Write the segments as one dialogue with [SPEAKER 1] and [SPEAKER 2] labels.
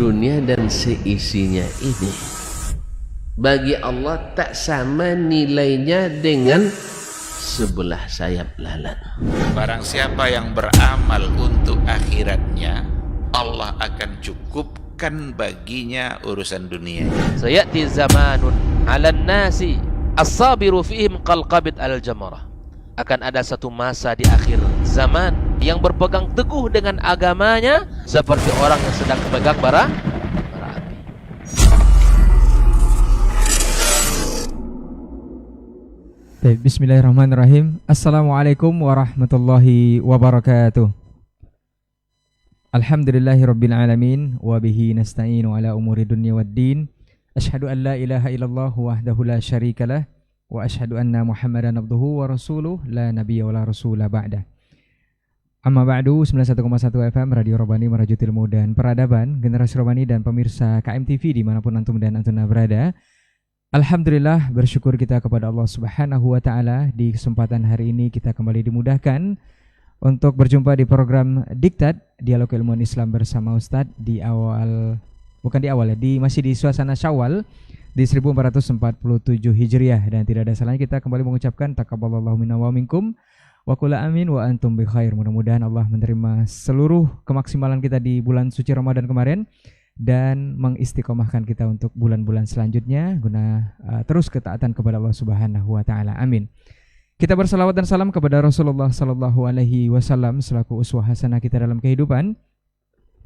[SPEAKER 1] dunia dan seisinya ini bagi Allah tak sama nilainya dengan sebelah sayap lalat.
[SPEAKER 2] Barang siapa yang beramal untuk akhiratnya, Allah akan cukupkan baginya urusan dunia.
[SPEAKER 3] Sayati zamanun 'alan nasi as-sabiru fihim qalqabit al-jamarah. Akan ada satu masa di akhir zaman yang berpegang teguh dengan agamanya seperti orang yang sedang memegang bara api.
[SPEAKER 4] Bismillahirrahmanirrahim. Assalamualaikum warahmatullahi wabarakatuh. Alhamdulillahirabbil alamin wa bihi nasta'inu ala umuri dunya waddin. Asyhadu an la ilaha illallah wahdahu la syarikalah wa asyhadu anna Muhammadan abduhu wa rasuluh la nabiyya wa la rasula ba'da. Amma ba'du, 91,1 FM Radio Robani Merajut Ilmu dan Peradaban, Generasi Robani dan pemirsa KMTV dimanapun antum dan antuna berada. Alhamdulillah, bersyukur kita kepada Allah Subhanahu wa Ta'ala. Di kesempatan hari ini kita kembali dimudahkan untuk berjumpa di program Diktat Dialog Ilmuwan Islam bersama Ustadz di masih di suasana Syawal di 1447 Hijriah, dan tidak ada salahnya kita kembali mengucapkan taqabbalallahu minna wa minkum wa qul amin wa antum bi khair. Mudah-mudahan Allah menerima seluruh kemaksimalan kita di bulan suci Ramadan kemarin dan mengistiqomahkan kita untuk bulan-bulan selanjutnya guna terus ketaatan kepada Allah Subhanahu wa Ta'ala. Amin. Kita bersalawat dan salam kepada Rasulullah sallallahu alaihi wasallam selaku uswah hasanah kita dalam kehidupan,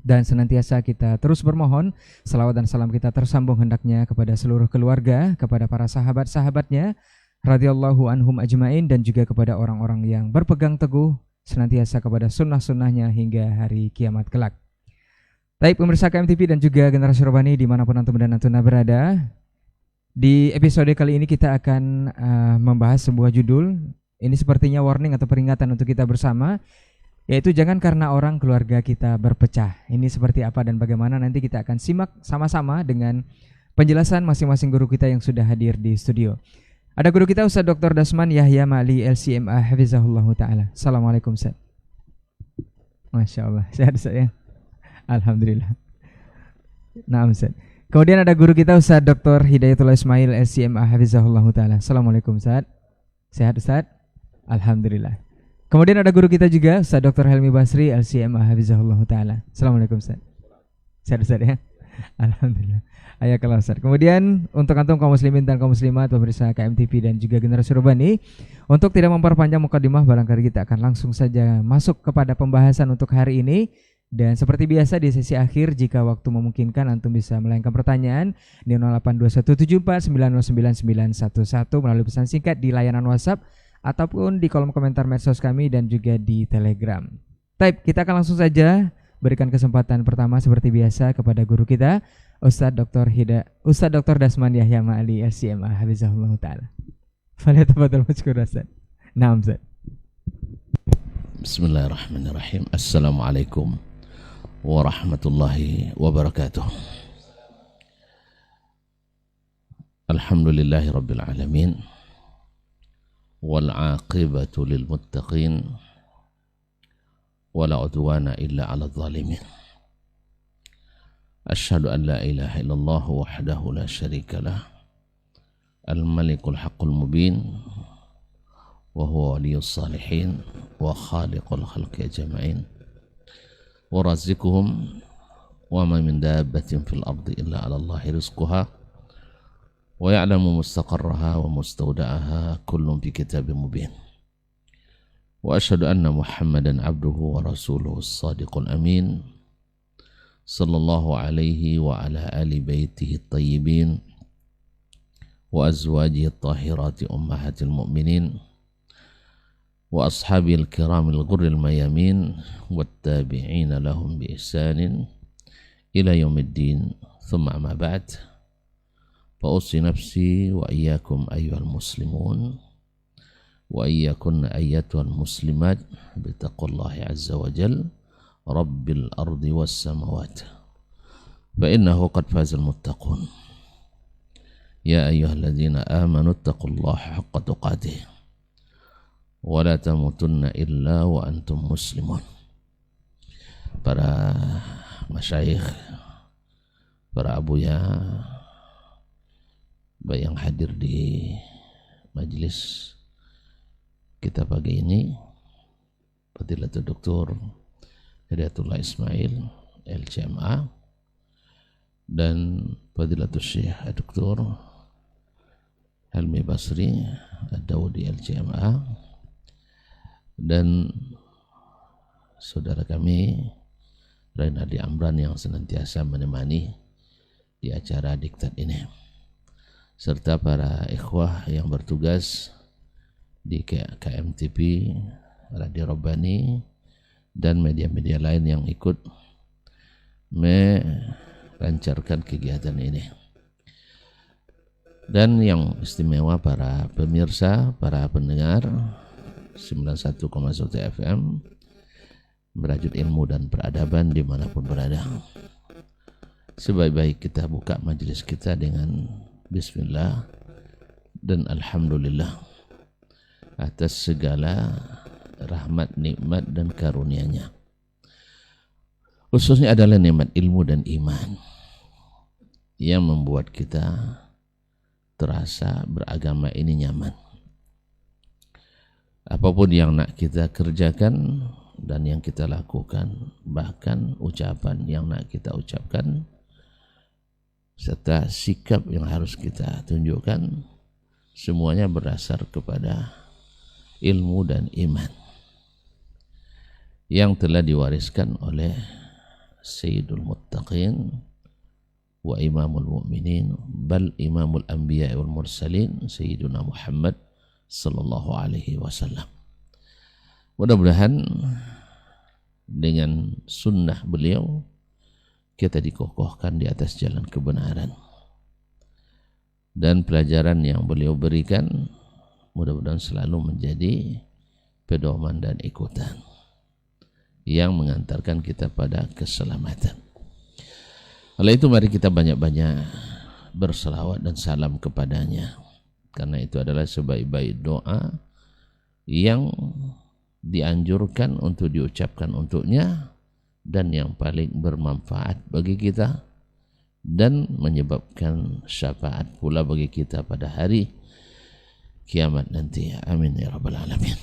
[SPEAKER 4] dan senantiasa kita terus bermohon salawat dan salam kita tersambung hendaknya kepada seluruh keluarga, kepada para sahabat-sahabatnya radhiyallahu anhum ajmain, dan juga kepada orang-orang yang berpegang teguh senantiasa kepada sunnah-sunnahnya hingga hari kiamat kelak. Baik pemirsa KMTV dan juga Generasi Robani dimanapun antum dan antuna berada, di episode kali ini kita akan membahas sebuah judul. Ini sepertinya warning atau peringatan untuk kita bersama, yaitu jangan karena orang keluarga kita berpecah. Ini seperti apa dan bagaimana, nanti kita akan simak sama-sama dengan penjelasan masing-masing guru kita yang sudah hadir di studio. Ada guru kita Ustaz Dr. Dasman Yahya Ma'ali LCMA Hafizahullah Ta'ala. Assalamualaikum Ustaz. Masya Allah, sehat Ustaz ya? Alhamdulillah. Nah Ustaz. Kemudian ada guru kita Ustaz Dr. Hidayatullah Ismail LCMA Hafizahullah Ta'ala. Assalamualaikum Ustaz. Sehat Ustaz? Alhamdulillah. Kemudian ada guru kita juga Ustaz Dr. Helmi Basri LCMA Hafizahullah Ta'ala. Assalamualaikum Ustaz. Sehat Ustaz ya? Alhamdulillah. Ayakallah Ustaz. Kemudian untuk antum kaum muslimin dan kaum muslimat pemirsa KMTV dan juga Generasi Robani, untuk tidak memperpanjang mukadimah, barangkali kita akan langsung saja masuk kepada pembahasan untuk hari ini. Dan seperti biasa di sesi akhir, jika waktu memungkinkan, antum bisa melayangkan pertanyaan di 082174909911 melalui pesan singkat di layanan WhatsApp ataupun di kolom komentar medsos kami dan juga di Telegram. Baik, kita akan langsung saja berikan kesempatan pertama seperti biasa kepada guru kita Ustadz Dr. Dasman Yahya Ma'ali LCMA Hafizahullah Ta'ala. Falyatafadhal mashkur Ustaz. Naam Ustaz.
[SPEAKER 1] Bismillahirrahmanirrahim. Assalamualaikum warahmatullahi wabarakatuh. Alhamdulillahi rabbil alamin wal aqibatu lil muttaqin wala udwana illa 'alal zalimin. Asyhadu an la ilaha illallah wahdahu la syarikalah al malikul haqqul mubin wa huwa waliyus salihin wa khaliqul khalqi ajma'in wa razikuhum wa ma min dabbatin fil ardi illa 'ala Allahi rizquha wa ya'lamu mustaqarraha wa mustawda'aha kullun fi kitabin mubin. Wa asyhadu anna Muhammadan abduhu wa rasuluhu as-sadiqul amin sallallahu alaihi wa ala ali baitihi at-tayyibin wa azwajihi at-tahirati ummahatil mu'minin wa ashabil kiramil ghurril mayamin wattabi'ina lahum bi ihsanin ila yaumiddin. Thumma ma ba'd, fa usi nafsi wa iyyakum ayyuhal muslimun wa iyyakunna ayyatuhal muslimat bi taqwallahi azza wa jalla rabbil ardi was samawati fa innahu qad fazal muttaqun. Ya ayyuhalladzina amanu taqullaha haqqa tuqatih wa la tamutunna illa wa antum muslimun. Para masyayikh, para abuya, baik yang hadir di majelis kita pagi ini, Fadilatul Doktor Hidayatullah Ismail LCMA, dan Fadilatul Syekh Doktor Helmi Basri Ad-Dawudi LCMA, dan saudara kami Rainadi Amran yang senantiasa menemani di acara diktat ini, serta para ikhwah yang bertugas di KMTP, Radio Robbani, dan media-media lain yang ikut melancarkan kegiatan ini. Dan yang istimewa para pemirsa, para pendengar 91,1 FM merajut ilmu dan peradaban dimanapun berada. Sebaik-baik kita buka majelis kita dengan Bismillah dan Alhamdulillah atas segala rahmat, nikmat, dan karunia-Nya. Khususnya adalah nikmat ilmu dan iman yang membuat kita terasa beragama ini nyaman. Apapun yang nak kita kerjakan dan yang kita lakukan, bahkan ucapan yang nak kita ucapkan, serta sikap yang harus kita tunjukkan, semuanya berdasar kepada ilmu dan iman yang telah diwariskan oleh Sayyidul Muttaqin wa Imamul Mu'minin bal Imamul Anbiya wal Mursalin Sayyiduna Muhammad sallallahu alaihi wasallam. Mudah-mudahan dengan sunnah beliau kita dikokohkan di atas jalan kebenaran, dan pelajaran yang beliau berikan mudah-mudahan selalu menjadi pedoman dan ikutan yang mengantarkan kita pada keselamatan. Oleh itu mari kita banyak-banyak berselawat dan salam kepadanya, karena itu adalah sebaik-baik doa yang dianjurkan untuk diucapkan untuknya dan yang paling bermanfaat bagi kita dan menyebabkan syafaat pula bagi kita pada hari kiamat nanti. Amin ya rabbal alamin.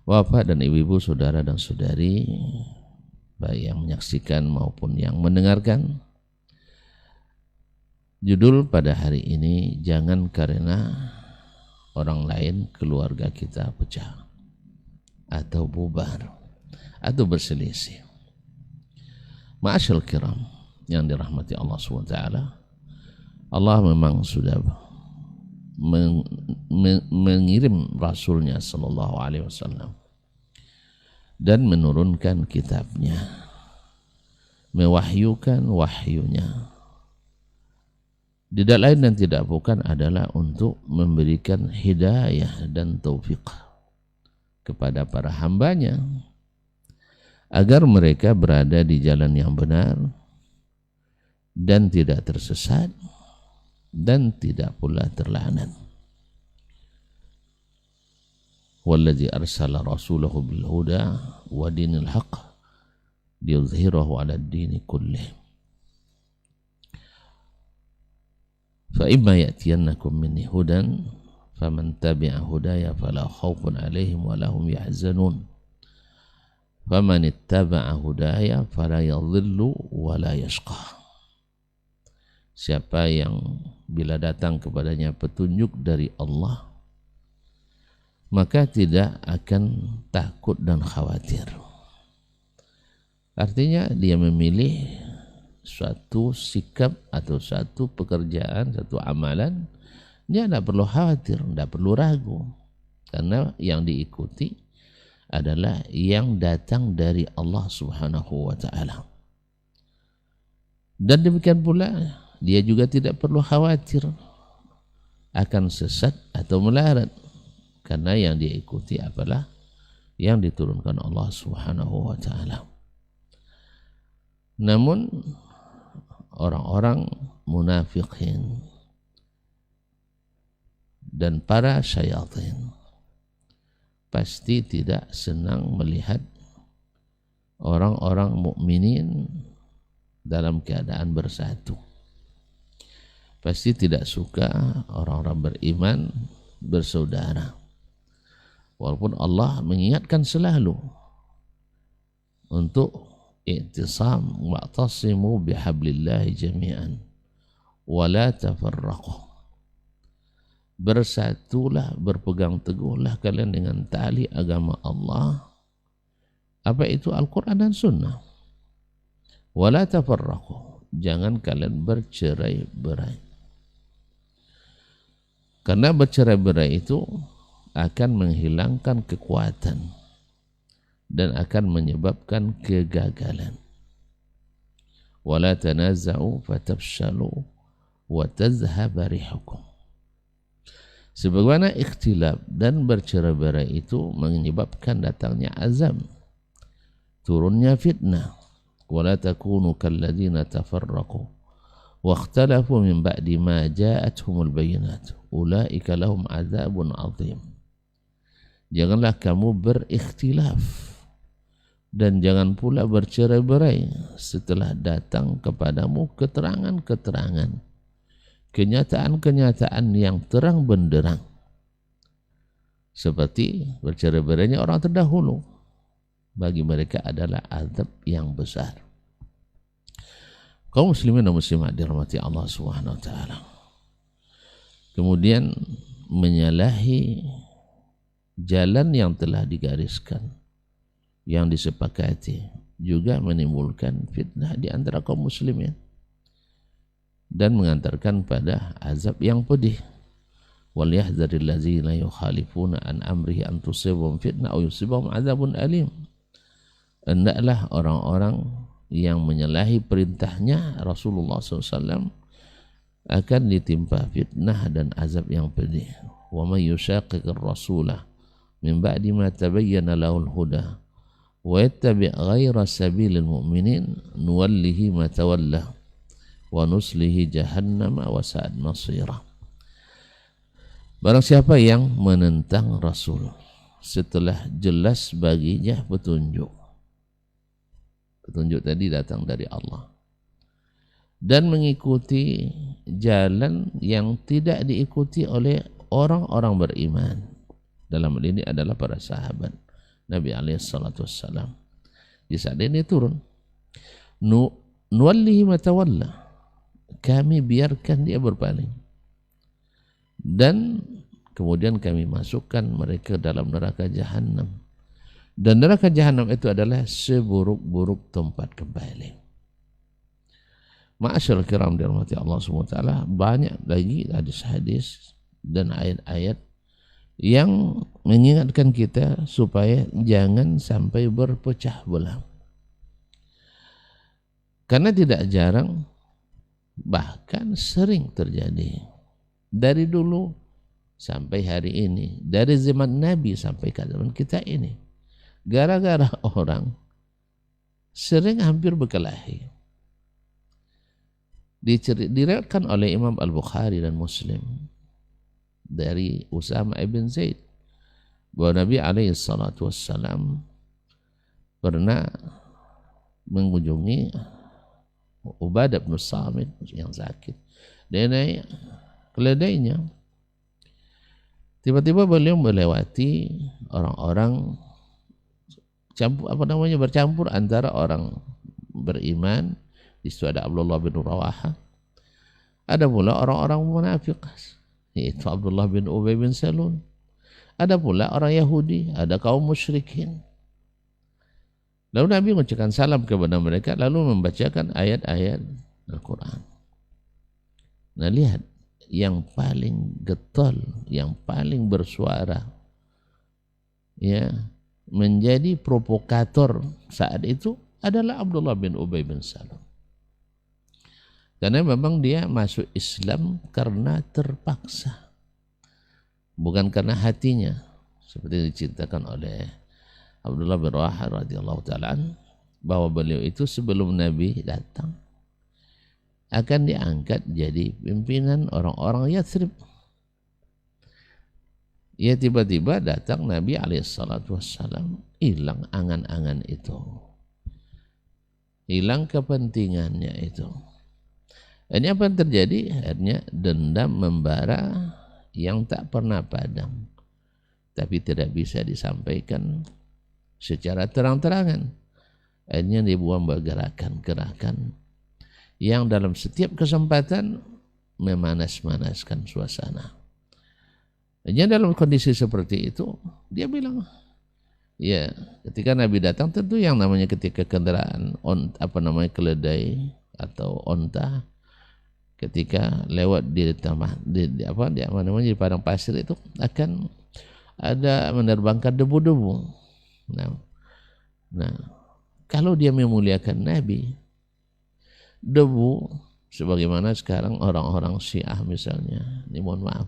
[SPEAKER 1] Bapak dan ibu-ibu, saudara dan saudari, baik yang menyaksikan maupun yang mendengarkan, judul pada hari ini, jangan karena orang lain keluarga kita pecah atau bubar atau berselisih. Ma'asyil kiram yang dirahmati Allah SWT, Allah memang sudah mengirim Rasulnya Sallallahu Alaihi Wasallam dan menurunkan kitabnya, mewahyukan wahyunya. Tidak lain dan tidak bukan adalah untuk memberikan hidayah dan taufik kepada para hambanya agar mereka berada di jalan yang benar dan tidak tersesat dan tidak pula terlaknat. Walladzi arsala rasulahu bil huda wa dinil haqq liyudhhirahu 'ala ad-dini kullih. Fa imma ya'tiyannakum minni hudan faman tabi'a hudaya fala khaufun 'alaihim wa lahum yahzanun. Faman ittaba'a hudaya fala yadhillu wa la yashqa. Siapa yang bila datang kepadanya petunjuk dari Allah, maka tidak akan takut dan khawatir. Artinya dia memilih suatu sikap atau satu pekerjaan, satu amalan, dia tidak perlu khawatir, tidak perlu ragu, karena yang diikuti adalah yang datang dari Allah Subhanahu wa Ta'ala. Dan demikian pula dia juga tidak perlu khawatir akan sesat atau melarat, karena yang dia ikuti apalah yang diturunkan Allah Subhanahu wa Ta'ala. Namun orang-orang munafikin dan para syaitan pasti tidak senang melihat orang-orang mukminin dalam keadaan bersatu. Pasti tidak suka orang-orang beriman bersaudara. Walaupun Allah mengingatkan selalu untuk i'tisam wa'tasimu bihablillahi jami'an wa la tafarraqu. Bersatulah, berpegang teguhlah kalian dengan tali agama Allah. Apa itu? Al-Quran dan Sunnah. Wa la tafarraqu. Jangan kalian bercerai-berai. Karena bercerai-berai itu akan menghilangkan kekuatan dan akan menyebabkan kegagalan. Wala tanaza'u fatafshalu wa tadhhaba rihukum. Sebagaimana ikhtilaf dan bercerai-berai itu menyebabkan datangnya azab, turunnya fitnah. Wala takunu kalladzina tafarraqu واختلفوا من بعد ما جاءتهم البينات أولئك لهم عذاب عظيم. Janganlah kamu berikhtilaf dan jangan pula bercerai-berai setelah datang kepadamu keterangan-keterangan, kenyataan-kenyataan yang terang benderang, seperti bercerai-berainya orang terdahulu. Bagi mereka adalah azab yang besar. Kaum muslimin dan muslimat dirahmati Allah Subhanahu wa taala. Kemudian menyalahi jalan yang telah digariskan, yang disepakati, juga menimbulkan fitnah di antara kaum muslimin dan mengantarkan pada azab yang pedih. Wal yahdharil ladzina yukhalifuna an amrihi an tusibahum fitnah aw yusibahum adzabun alim. Hendaklah orang-orang yang menyalahi perintahnya Rasulullah SAW akan ditimpa fitnah dan azab yang pedih. Wa may yushaqiqir rasulah min ba'di ma tabayyana lahul huda wa yattabi' ghayra sabilil mu'minin nuwallihi ma tawalla wa nuslihi jahannam wa sa'at masira. Barang siapa yang menentang Rasul setelah jelas baginya petunjuk, petunjuk tadi datang dari Allah, dan mengikuti jalan yang tidak diikuti oleh orang-orang beriman, dalam hal ini adalah para sahabat Nabi SAW. Di saat ini turun, nuwallihi ma tawalla, kami biarkan dia berpaling, dan kemudian kami masukkan mereka dalam neraka Jahannam. Dan neraka Jahannam itu adalah seburuk-buruk tempat kembali. Ma'asyarul kiram dirahmati Allah SWT, banyak lagi hadis-hadis dan ayat-ayat yang mengingatkan kita supaya jangan sampai berpecah belah. Karena tidak jarang, bahkan sering terjadi dari dulu sampai hari ini, dari zaman Nabi sampai ke zaman kita ini, gara-gara orang sering hampir berkelahi. Diriwayatkan oleh Imam Al-Bukhari dan Muslim dari Usama ibn Zaid bahwa Nabi SAW pernah mengunjungi Ubadah bin Samit yang sakit. Dia naik keledainya. Tiba-tiba beliau melewati orang-orang bercampur antara orang beriman. Di situ ada Abdullah bin Rawaha, ada pula orang-orang munafik, yaitu Abdullah bin Ubay bin Salul, ada pula orang Yahudi, ada kaum musyrikin. Lalu Nabi mengucapkan salam kepada mereka, lalu membacakan ayat-ayat Al-Quran. Nah, lihat, yang paling getol, yang paling bersuara, ya, menjadi provokator saat itu adalah Abdullah bin Ubay bin Salul. Karena memang dia masuk Islam karena terpaksa, bukan karena hatinya, seperti diceritakan oleh Abdullah bin Rawaha radhiyallahu ta'ala bahwa beliau itu sebelum Nabi datang akan diangkat jadi pimpinan orang-orang Yathrib. Ya, tiba-tiba datang Nabi alaihissalatu wassalam, hilang angan-angan itu. hilang kepentingannya itu. Ini apa yang terjadi? Akhirnya dendam membara yang tak pernah padam, tapi tidak bisa disampaikan secara terang-terangan. Akhirnya dibuang bergerakan-gerakan yang dalam setiap kesempatan memanas-manaskan suasana. Akhirnya dalam kondisi seperti itu, dia bilang, ya, ketika Nabi datang tentu yang namanya ketika kendaraan keledai atau onta ketika lewat di padang pasir itu akan ada menerbangkan debu-debu. Nah, kalau dia memuliakan Nabi, debu sebagaimana sekarang orang-orang Syiah misalnya, ini mohon maaf,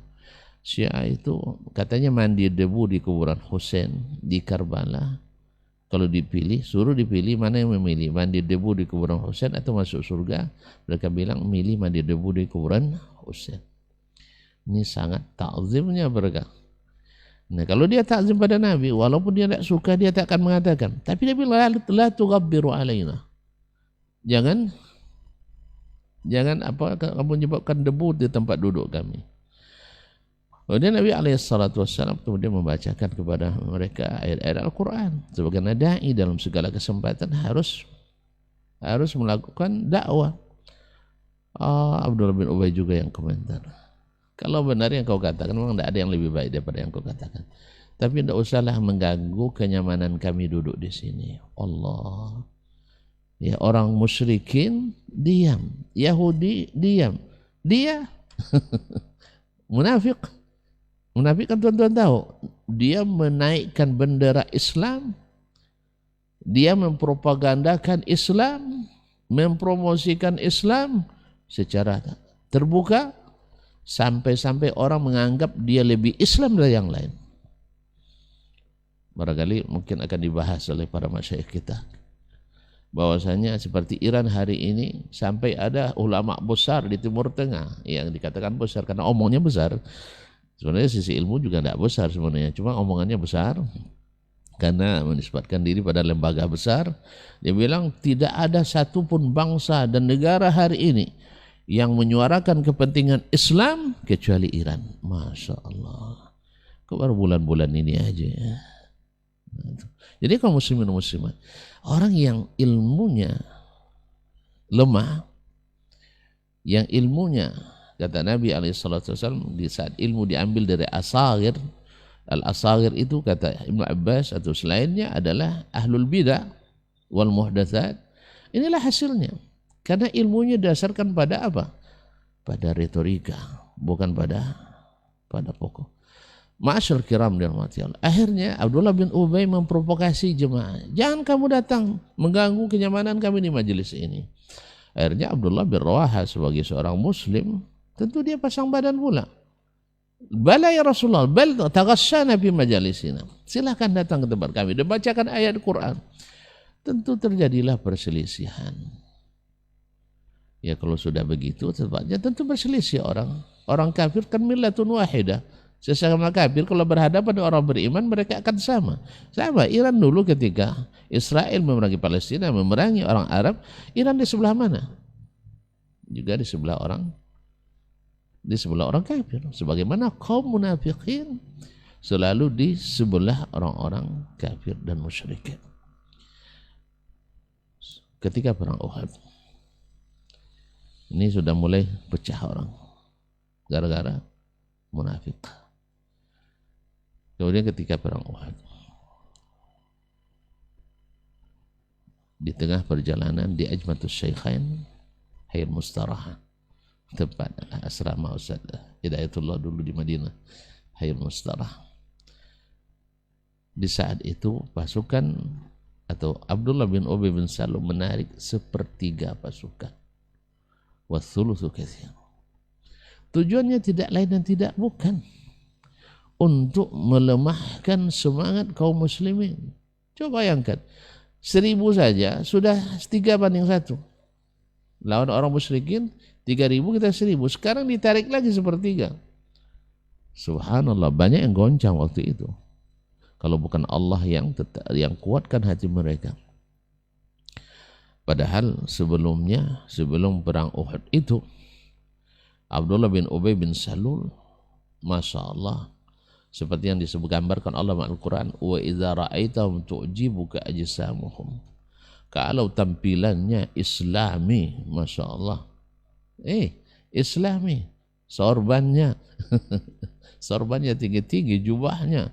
[SPEAKER 1] Syiah itu katanya mandi debu di kuburan Husain di Karbala. Kalau suruh dipilih mana yang memilih, mandi debu di kuburan Husain atau masuk surga. Mereka bilang milih mandi debu di kuburan Husain. Ini sangat ta'zimnya mereka. Nah, kalau dia ta'zim pada Nabi, walaupun dia tak suka, dia tak akan mengatakan. Tapi dia bilang, la tughabbiru alaina. Jangan kamu menyebabkan debu di tempat duduk kami. Kemudian Nabi SAW kemudian membacakan kepada mereka ayat-ayat Al-Quran. Sebagaimana da'i dalam segala kesempatan harus melakukan dakwah. Abdullah bin Ubay juga yang komentar. Kalau benar yang kau katakan, memang tidak ada yang lebih baik daripada yang kau katakan. Tapi tidak usahlah mengganggu kenyamanan kami duduk di sini. Allah. Ya, orang musyrikin diam, Yahudi diam, dia munafik. Munafik kan tuan-tuan tahu, dia menaikkan bendera Islam, dia mempropagandakan Islam, mempromosikan Islam secara terbuka, sampai-sampai orang menganggap dia lebih Islam dari yang lain. Barangkali mungkin akan dibahas oleh para masyayikh kita, bahwasanya seperti Iran hari ini sampai ada ulama besar di Timur Tengah yang dikatakan besar karena omongnya besar. Sebenarnya sisi ilmu juga tidak besar sebenarnya, cuma omongannya besar karena menisbatkan diri pada lembaga besar. Dia bilang tidak ada satupun bangsa dan negara hari ini yang menyuarakan kepentingan Islam kecuali Iran. Masya Allah. Baru bulan-bulan ini aja ya. Jadi kaum muslimin dan muslimat, orang yang ilmunya lemah, yang ilmunya, kata Nabi SAW, di saat ilmu diambil dari asagir, al-asagir itu kata Ibnu Abbas atau selainnya adalah ahlul bidah wal muhdatsat. Inilah hasilnya. Karena ilmunya dasarkan pada apa? Pada retorika, bukan pada pokok. Ma'asyar kiram dirahmati Allah. Akhirnya Abdullah bin Ubay memprovokasi jemaah. Jangan kamu datang mengganggu kenyamanan kami di majelis ini. Akhirnya Abdullah bin Rawaha sebagai seorang muslim, tentu dia pasang badan pula. Bala ya Rasulullah, bal taghasyana fi majalisina. Silakan datang ke tempat kami dan bacakan ayat Quran. Tentu terjadilah perselisihan. Ya kalau sudah begitu tempatnya tentu berselisih orang. Orang kafir kan millatun wahidah. Sesama kafir kalau berhadapan dengan orang beriman mereka akan sama. Sama Iran dulu ketika Israel memerangi Palestina, memerangi orang Arab, Iran di sebelah mana? Juga di sebelah orang kafir. Sebagaimana kaum munafikin selalu di sebelah orang-orang kafir dan musyrikin. Ketika perang Uhud, ini sudah mulai pecah orang gara-gara munafik. Kemudian ketika perang Uhud, di tengah perjalanan di Ajmatus Syaikhain, Hayr Mustaraha, tempat asrama Ustaz Hidayatullah dulu di Madinah, Hayr Mustaraha. Di saat itu pasukan atau Abdullah bin Ubay bin Salul menarik sepertiga pasukan. Wathuluthu katsir. Tujuannya tidak lain dan tidak bukan untuk melemahkan semangat kaum muslimin. Coba bayangkan, 1000 saja sudah 3:1. Lawan orang musyrikin 3000, kita 1000. Sekarang ditarik lagi sepertiga. Subhanallah, banyak yang goncang waktu itu. Kalau bukan Allah yang kuatkan hati mereka. Padahal sebelumnya, sebelum perang Uhud itu, Abdullah bin Ubay bin Salul, Masya Allah, seperti yang disebut gambarkan Allah dalam Al-Quran, wa idza ra'aitahum tu'jibuka ajsamuhum. Kalau tampilannya islami, Masya Allah, islami, sorbannya sorbannya tinggi-tinggi, jubahnya,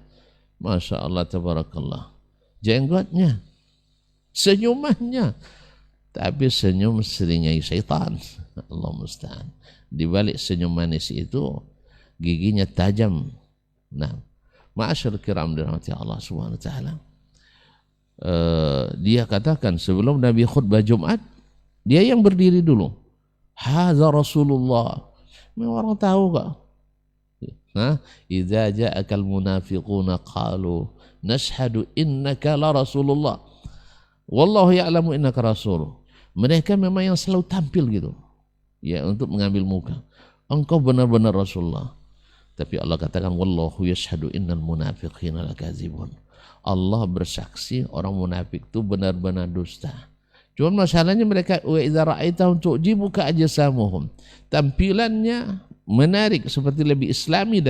[SPEAKER 1] Masya Allah, tabarakallah, jenggotnya, senyumannya, tapi senyum seringai syaitan. Allah musta'an. Di balik senyum manis itu giginya tajam. Nah, ma'asyar kiram dirahmati Allah Subhanahu wa taala. Dia katakan sebelum Nabi khutbah Jumat, dia yang berdiri dulu. Hadza Rasulullah. Memang orang tahu kok. Idza ja'akal munafiquna qalu nashhadu innaka la Rasulullah. Wallahu ya'lamu innaka rasul. Mereka memang yang selalu tampil gitu, ya, untuk mengambil muka. Engkau benar-benar Rasulullah. Tapi Allah katakan wallahu yashhadu innal munafiqina lakazibun. Allah bersaksi orang munafik itu benar-benar dusta. Cuma masalahnya mereka wa idza ra'aitahum tu'jibuka ajsamuhum. Tampilannya menarik, seperti lebih islami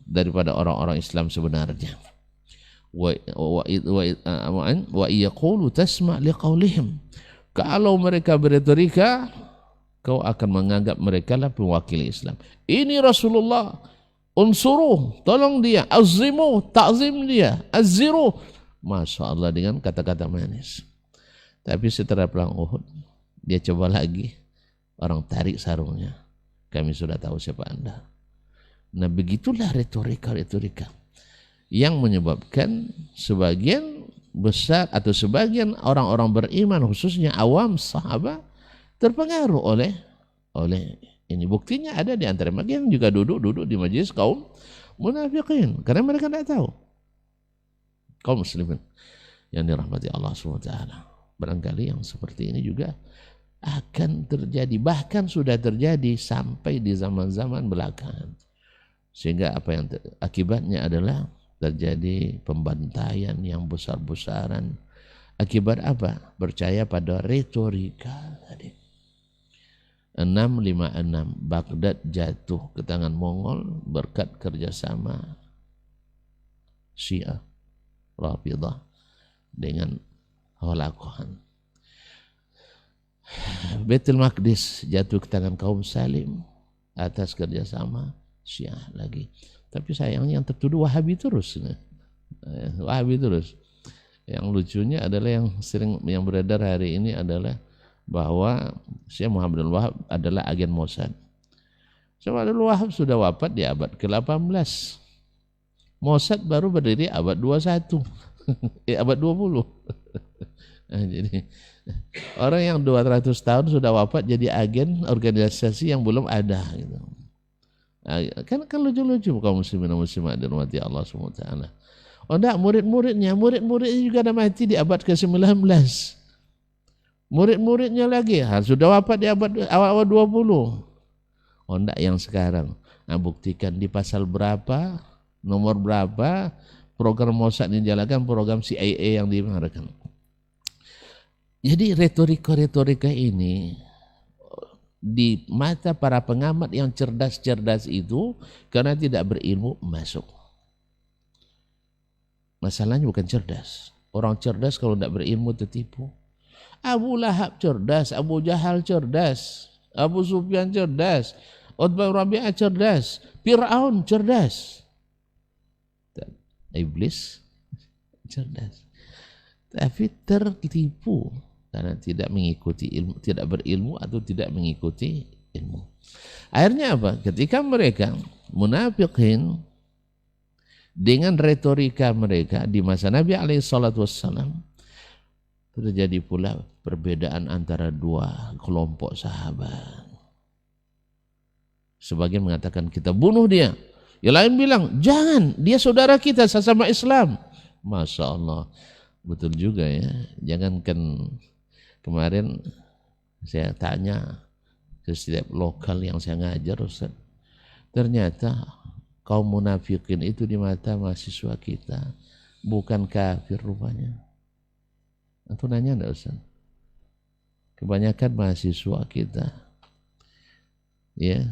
[SPEAKER 1] daripada orang-orang Islam sebenarnya. Wa yaqulu tasma' liqaulihim. Kalau mereka berretorika, kau akan menganggap mereka lah pewakili Islam. Ini Rasulullah, unsuruh, tolong dia, azimu, ta'zim dia, azziru. Masya Allah, dengan kata-kata manis. Tapi setelah perang Uhud, dia coba lagi, orang tarik sarungnya. Kami sudah tahu siapa Anda. Nah, begitulah retorika-retorika yang menyebabkan sebagian besar atau sebagian orang-orang beriman, khususnya awam sahabat, terpengaruh oleh ini. Buktinya ada di antara mereka yang juga duduk di majelis kaum munafikin, karena mereka tidak tahu. Kaum muslimin yang dirahmati Allah SWT, barangkali yang seperti ini juga akan terjadi, bahkan sudah terjadi sampai di zaman-zaman belakangan, sehingga apa yang akibatnya adalah terjadi pembantaian yang besar-besaran. Akibat apa? Percaya pada retorika tadi. 656 Baghdad jatuh ke tangan Mongol berkat kerjasama Syiah Rafidah dengan Holocaust. Baitul Maqdis jatuh ke tangan kaum Salim atas kerjasama Syiah lagi. Tapi sayangnya yang tertuduh Wahabi terus. Wahabi terus. Yang lucunya adalah yang beredar hari ini adalah bahwa Syekh Muhammad Al-Wahhab adalah agen Mossad. Syekh Muhammad Al-Wahhab sudah wafat di abad ke-18. Mossad baru berdiri abad 21. Abad 20. Nah, jadi orang yang 200 tahun sudah wafat jadi agen organisasi yang belum ada gitu. Kan lucu-lucu kaum muslimin dan muslimat dirahmati Allah SWT. Oh enggak, murid-muridnya juga ada mati di abad ke-19. Murid-muridnya lagi sudah wafat di abad awal 20. Oh enggak, yang sekarang. Nah, buktikan di pasal berapa, nomor berapa, program Mossad yang dijalankan, program CIA yang dimarakan. Jadi retorika-retorika ini di mata para pengamat yang cerdas-cerdas itu, karena tidak berilmu, masuk. Masalahnya bukan cerdas. Orang cerdas kalau tidak berilmu tertipu. Abu Lahab cerdas, Abu Jahal cerdas, Abu Sufyan cerdas, Utbah Rabi'ah cerdas, Fir'aun cerdas, Iblis cerdas. Tapi tertipu karena tidak mengikuti ilmu, tidak berilmu atau tidak mengikuti ilmu. Akhirnya apa? Ketika mereka munafikin dengan retorika mereka di masa Nabi SAW, terjadi pula perbedaan antara dua kelompok sahabat. Sebagian mengatakan kita bunuh dia, yang lain bilang jangan, dia saudara kita sesama Islam. Masya Allah, betul juga ya. Jangankan kemarin saya tanya ke setiap lokal yang saya ngajar, Ustaz, ternyata kaum munafikin itu di mata mahasiswa kita bukan kafir rupanya. Aku nanya enggak, Ustaz? Kebanyakan mahasiswa kita, ya,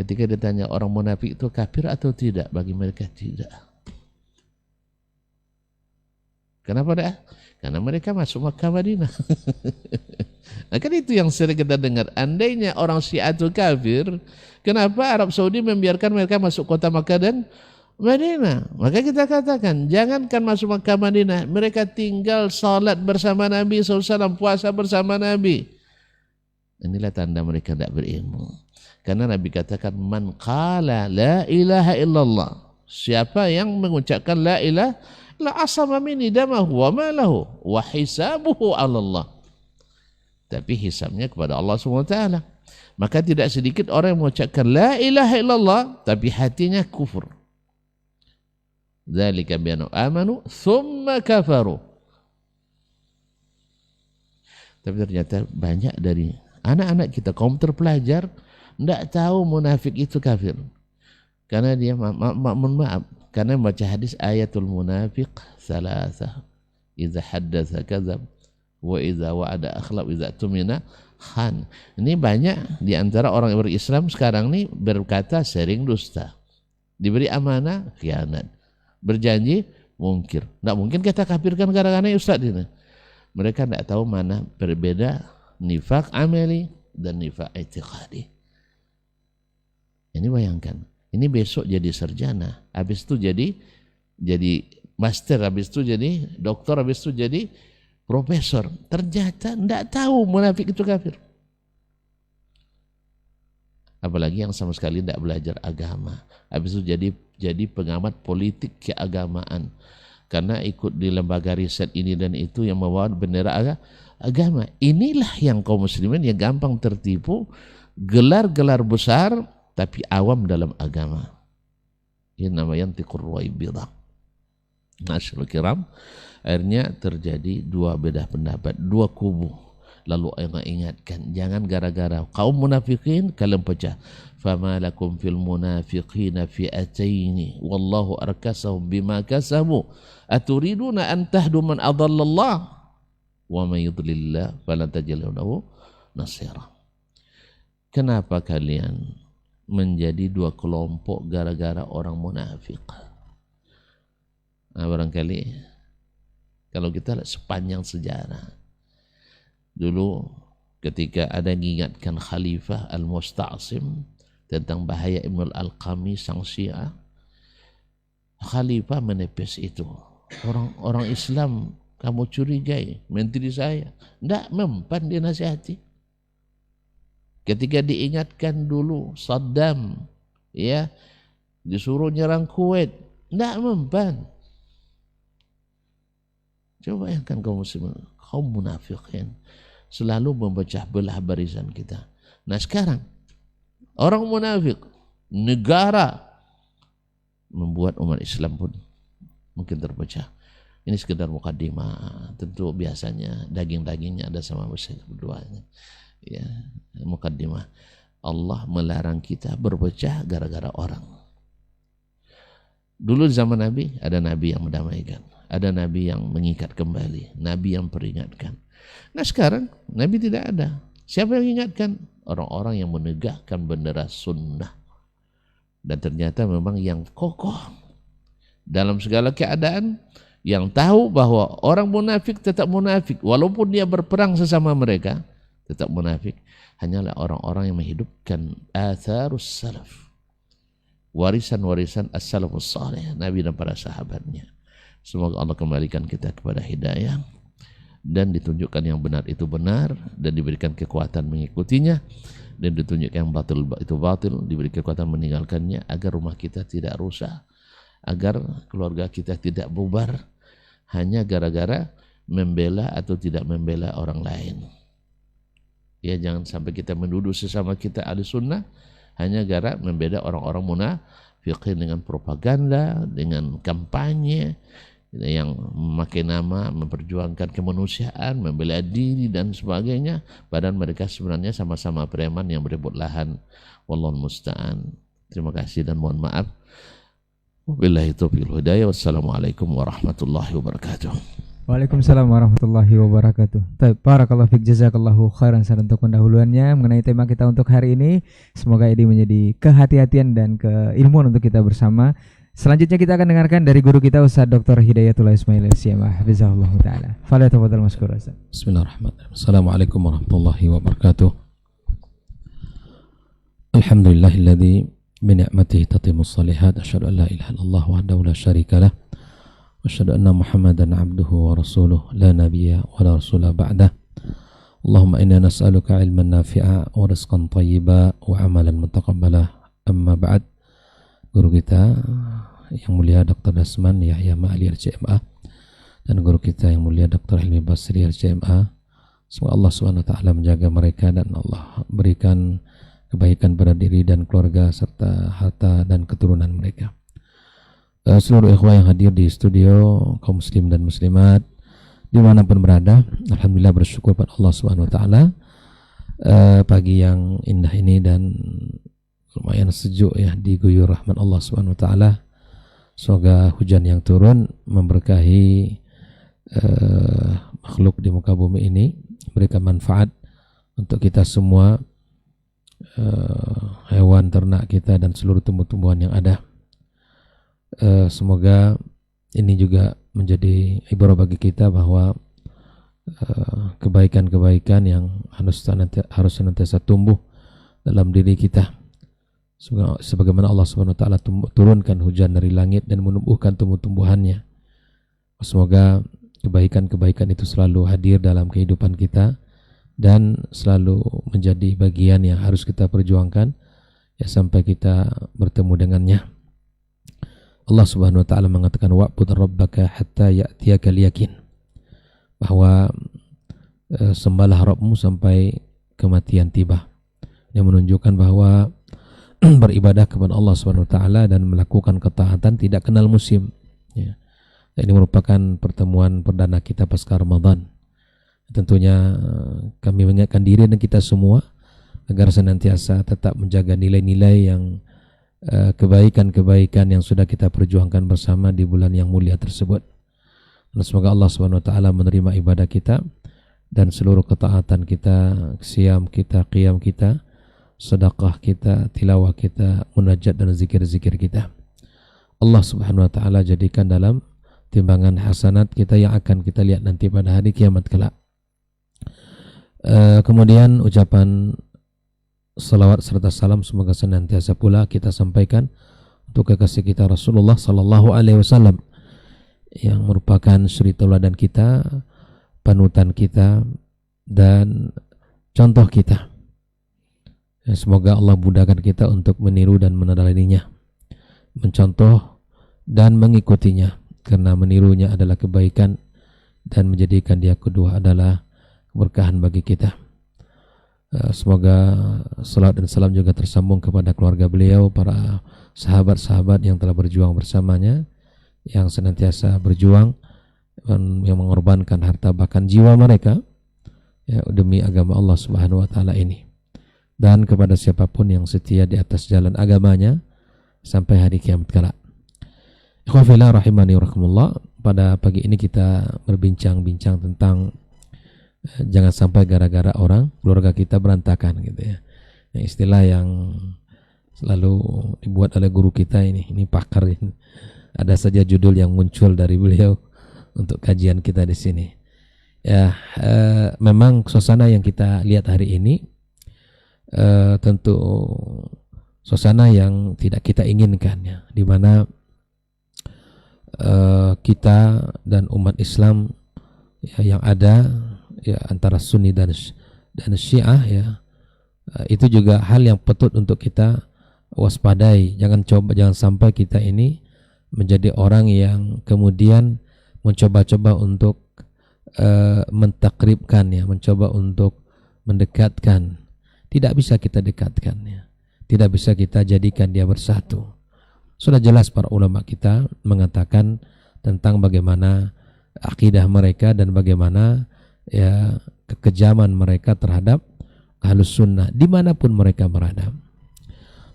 [SPEAKER 1] ketika ditanya orang munafik itu kafir atau tidak, bagi mereka tidak. Kenapa dah? Karena mereka masuk Makkah Madinah. Nah, kan itu yang sering kita dengar. Andainya orang Syiah itu kafir, kenapa Arab Saudi membiarkan mereka masuk kota Makkah dan Madinah? Maka kita katakan, jangankan masuk Makkah Madinah, mereka tinggal salat bersama Nabi SAW, puasa bersama Nabi. Inilah tanda mereka tidak berilmu. Karena Nabi katakan, man qala la ilaha illallah, siapa yang mengucapkan la ilaha la asama minni damahu wa malahu wa hisabuhu 'ala Allah. Tapi hisabnya kepada Allah SWT. Maka tidak sedikit orang yang mengucapkan la ilaha illallah tapi hatinya kufur. Dzalika bi annahum amanu tsumma kafaru. Tapi ternyata banyak dari anak-anak kita, kaum terpelajar, tidak tahu munafik itu kafir. Karena dia maaf, karena baca hadis ayatul munafiq salasah, idza haddatsa kadzab wa idza wa'ada akhlaf wa idza tumina khan. Ini banyak di antara orang yang berislam sekarang ini berkata sering dusta, diberi amanah khianat, berjanji mungkir. Tidak mungkin kita kafirkan gara-gara ustaz ini. Mereka tidak tahu mana berbeda nifaq amali dan nifaq i'tiqadi. Ini bayangkan, ini besok jadi sarjana, habis itu jadi master, habis itu jadi doktor, habis itu jadi profesor. Ternyata tidak tahu munafik itu kafir. Apalagi yang sama sekali tidak belajar agama, habis itu jadi pengamat politik keagamaan. Karena ikut di lembaga riset ini dan itu yang membawa bendera agama. Inilah yang kaum muslimin yang gampang tertipu, gelar-gelar besar tapi awam dalam agama. Ini namanya yantiqur ruwaibidah. Masyaallah kiram, akhirnya terjadi dua beda pendapat, dua kubu. Lalu Allah ingatkan, jangan gara-gara kaum munafikin kalian pecah. Fama lakum fil munafiqina fi'ataini wallahu arkasahum bima kasabu aturiduna an tahdu man adallallah wa may yudlillah falan tajid lahu nasira. Kenapa kalian menjadi dua kelompok gara-gara orang munafik? Nah, barangkali kalau kita lihat sepanjang sejarah, dulu ketika ada yang mengingatkan Khalifah Al-Musta'sim tentang bahaya Ibnul Alqami sang Syiah, Khalifah menepis itu. Orang Islam kamu curigai menteri saya, tidak mempan dinasihati. Ketika diingatkan dulu Saddam, ya, disuruh nyerang Kuwait, tidak mempan. Coba bayangkan kaum muslimin, kaum munafikin selalu memecah belah barisan kita. Nah sekarang orang munafik, negara membuat umat Islam pun mungkin terpecah. Ini sekedar mukaddimah. Tentu biasanya daging-dagingnya ada sama berduanya. Ya, mukaddimah. Allah melarang kita berpecah gara-gara orang. Dulu zaman Nabi ada Nabi yang mendamaikan, ada Nabi yang mengikat kembali, Nabi yang peringatkan. Nah sekarang Nabi tidak ada. Siapa yang mengingatkan? Orang-orang yang menegakkan bendera sunnah. Dan ternyata memang yang kokoh dalam segala keadaan, yang tahu bahwa orang munafik tetap munafik, walaupun dia berperang sesama mereka, tetap munafik. Hanyalah orang-orang yang menghidupkan atharus salaf, warisan-warisan as-salafus salih, Nabi dan para sahabatnya. Semoga Allah kembalikan kita kepada hidayah dan ditunjukkan yang benar itu benar dan diberikan kekuatan mengikutinya, dan ditunjukkan yang batil itu batil, diberi kekuatan meninggalkannya, agar rumah kita tidak rusak, agar keluarga kita tidak bubar hanya gara-gara membela atau tidak membela orang lain. Ya, jangan sampai kita menuduh sesama kita ahli sunnah hanya gara membela orang-orang munafikin dengan propaganda, dengan kampanye yang memakai nama memperjuangkan kemanusiaan, membela diri dan sebagainya, padahal mereka sebenarnya sama-sama preman yang berebut lahan. Wallahu musta'an. Terima kasih dan mohon maaf. Wabillahi taufiq wal hidayah. Wassalamualaikum warahmatullahi wabarakatuh.
[SPEAKER 4] Waalaikumsalam warahmatullahi wabarakatuh. Baik, barakallahu fik, jazakallahu khairan untuk pendahuluannya mengenai tema kita untuk hari ini. Semoga ini menjadi kehati-hatian dan keilmuan untuk kita bersama. Selanjutnya kita akan dengarkan dari guru kita Ustaz Dr. Hidayatullah Ismail Syamah, hafizahullah taala. Falyatafadhal mashkur Ustaz.
[SPEAKER 1] Bismillahirrahmanirrahim. Assalamualaikum warahmatullahi wabarakatuh. Alhamdulillahilladzi bi ni'matihi tatimmus shalihat. Asyhadu an la ilaha illallah wahdahu la syarika lah. Asyhadu anna Muhammadan abduhu wa rasuluh la nabiyya wa la rasula ba'dah. Allahumma inna nas'aluka ilman nafi'a wa rizqan thayyiba wa amalan mutaqabbala. Amma ba'd. Guru kita yang mulia Dr. Dasman Yahya Ma'ali RCMA dan guru kita yang mulia Dr. Hilmi Basri RCMA, semoga Allah SWT menjaga mereka dan Allah berikan kebaikan pada diri dan keluarga serta harta dan keturunan mereka. Seluruh ikhwah yang hadir di studio, kaum muslim dan muslimat dimanapun berada, alhamdulillah bersyukur pada Allah SWT pagi yang indah ini dan lumayan sejuk ya, diguyur rahmat Allah SWT. Semoga hujan yang turun memberkahi makhluk di muka bumi ini, memberikan manfaat untuk kita semua, hewan ternak kita dan seluruh tumbuh-tumbuhan yang ada. Semoga ini juga menjadi ibrah bagi kita bahwa kebaikan-kebaikan yang harus senantiasa tumbuh dalam diri kita. Sebagaimana Allah SWT turunkan hujan dari langit dan menumbuhkan tumbuh-tumbuhannya. Semoga kebaikan-kebaikan itu selalu hadir dalam kehidupan kita dan selalu menjadi bagian yang harus kita perjuangkan ya sampai kita bertemu dengannya. Allah Subhanahu wa taala mengatakan wa'bud rabbaka hatta ya'tiyakal yakin, bahwa sembahlah Rabbmu sampai kematian tiba. Ini menunjukkan bahwa beribadah kepada Allah Subhanahu wa taala dan melakukan ketaatan tidak kenal musim ya. Ini merupakan pertemuan perdana kita pasca Ramadan. Tentunya kami mengingatkan diri dan kita semua agar senantiasa tetap menjaga nilai-nilai yang kebaikan-kebaikan yang sudah kita perjuangkan bersama di bulan yang mulia tersebut. Dan semoga Allah Subhanahu wa taala menerima ibadah kita dan seluruh ketaatan kita, siam kita, qiyam kita, sedekah kita, tilawah kita, munajat dan zikir-zikir kita. Allah Subhanahu wa taala jadikan dalam timbangan hasanat kita yang akan kita lihat nanti pada hari kiamat kelak. Kemudian ucapan salawat serta salam semoga senantiasa pula kita sampaikan untuk kekasih kita Rasulullah sallallahu alaihi wasallam yang merupakan suri tauladan kita, panutan kita dan contoh kita. Semoga Allah mudahkan kita untuk meniru dan meneladaninya, mencontoh dan mengikutinya, karena menirunya adalah kebaikan dan menjadikan dia kedua adalah keberkahan bagi kita. Semoga salat dan salam juga tersambung kepada keluarga beliau, para sahabat-sahabat yang telah berjuang bersamanya, yang senantiasa berjuang, yang mengorbankan harta bahkan jiwa mereka ya, demi agama Allah Subhanahu wa taala ini. Dan kepada siapapun yang setia di atas jalan agamanya sampai hari kiamat kelak. Ikhwafillah rahimani wa rahimakumullah, pada pagi ini kita berbincang-bincang tentang jangan sampai gara-gara orang keluarga kita berantakan gitu ya. Yang istilah yang selalu dibuat oleh guru kita ini pakar ini. Ada saja judul yang muncul dari beliau untuk kajian kita di sini. Ya, memang suasana yang kita lihat hari ini tentu suasana yang tidak kita inginkan ya, di mana kita dan umat Islam ya, yang ada ya antara Sunni dan Syiah ya, itu juga hal yang patut untuk kita waspadai. Jangan sampai kita ini menjadi orang yang kemudian mencoba-coba untuk mentakribkan ya, mencoba untuk mendekatkan. Tidak bisa kita dekatkan ya, tidak bisa kita jadikan dia bersatu. Sudah jelas para ulama kita mengatakan tentang bagaimana akidah mereka dan bagaimana ya kekejaman mereka terhadap Ahlus Sunnah dimanapun mereka berada.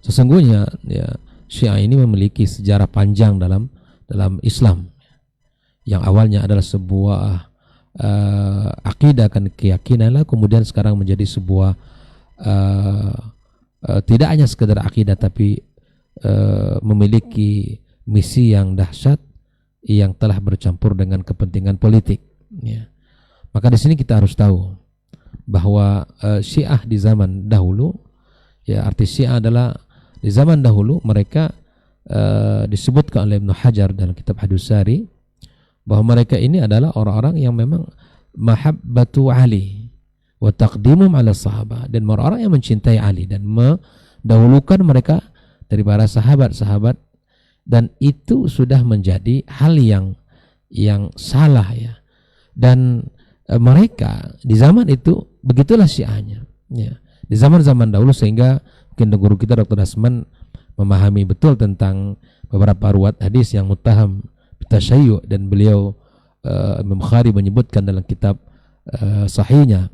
[SPEAKER 1] Sesungguhnya ya, Syiah ini memiliki sejarah panjang dalam Islam.
[SPEAKER 5] yang awalnya adalah sebuah akidah dan keyakinan, kemudian sekarang menjadi sebuah tidak hanya sekedar akidah tapi memiliki misi yang dahsyat yang telah bercampur dengan kepentingan politik, ya. Maka di sini kita harus tahu bahwa Syiah di zaman dahulu, ya, arti Syiah adalah di zaman dahulu mereka disebutkan oleh Ibnu Hajar dalam kitab Hadus Sari bahwa mereka ini adalah orang-orang yang memang mahabbatu Ali wa taqdimum ala sahabah, dan orang-orang yang mencintai Ali dan mendahulukan mereka dari para sahabat-sahabat, dan itu sudah menjadi hal yang salah, ya. Dan mereka di zaman itu begitulah Syiahnya, ya, di zaman-zaman dahulu, sehingga mungkin guru kita Dr. Hasman memahami betul tentang beberapa ruwat hadis yang muttaham tasyayyu, dan beliau Imam Bukhari menyebutkan dalam kitab sahihnya,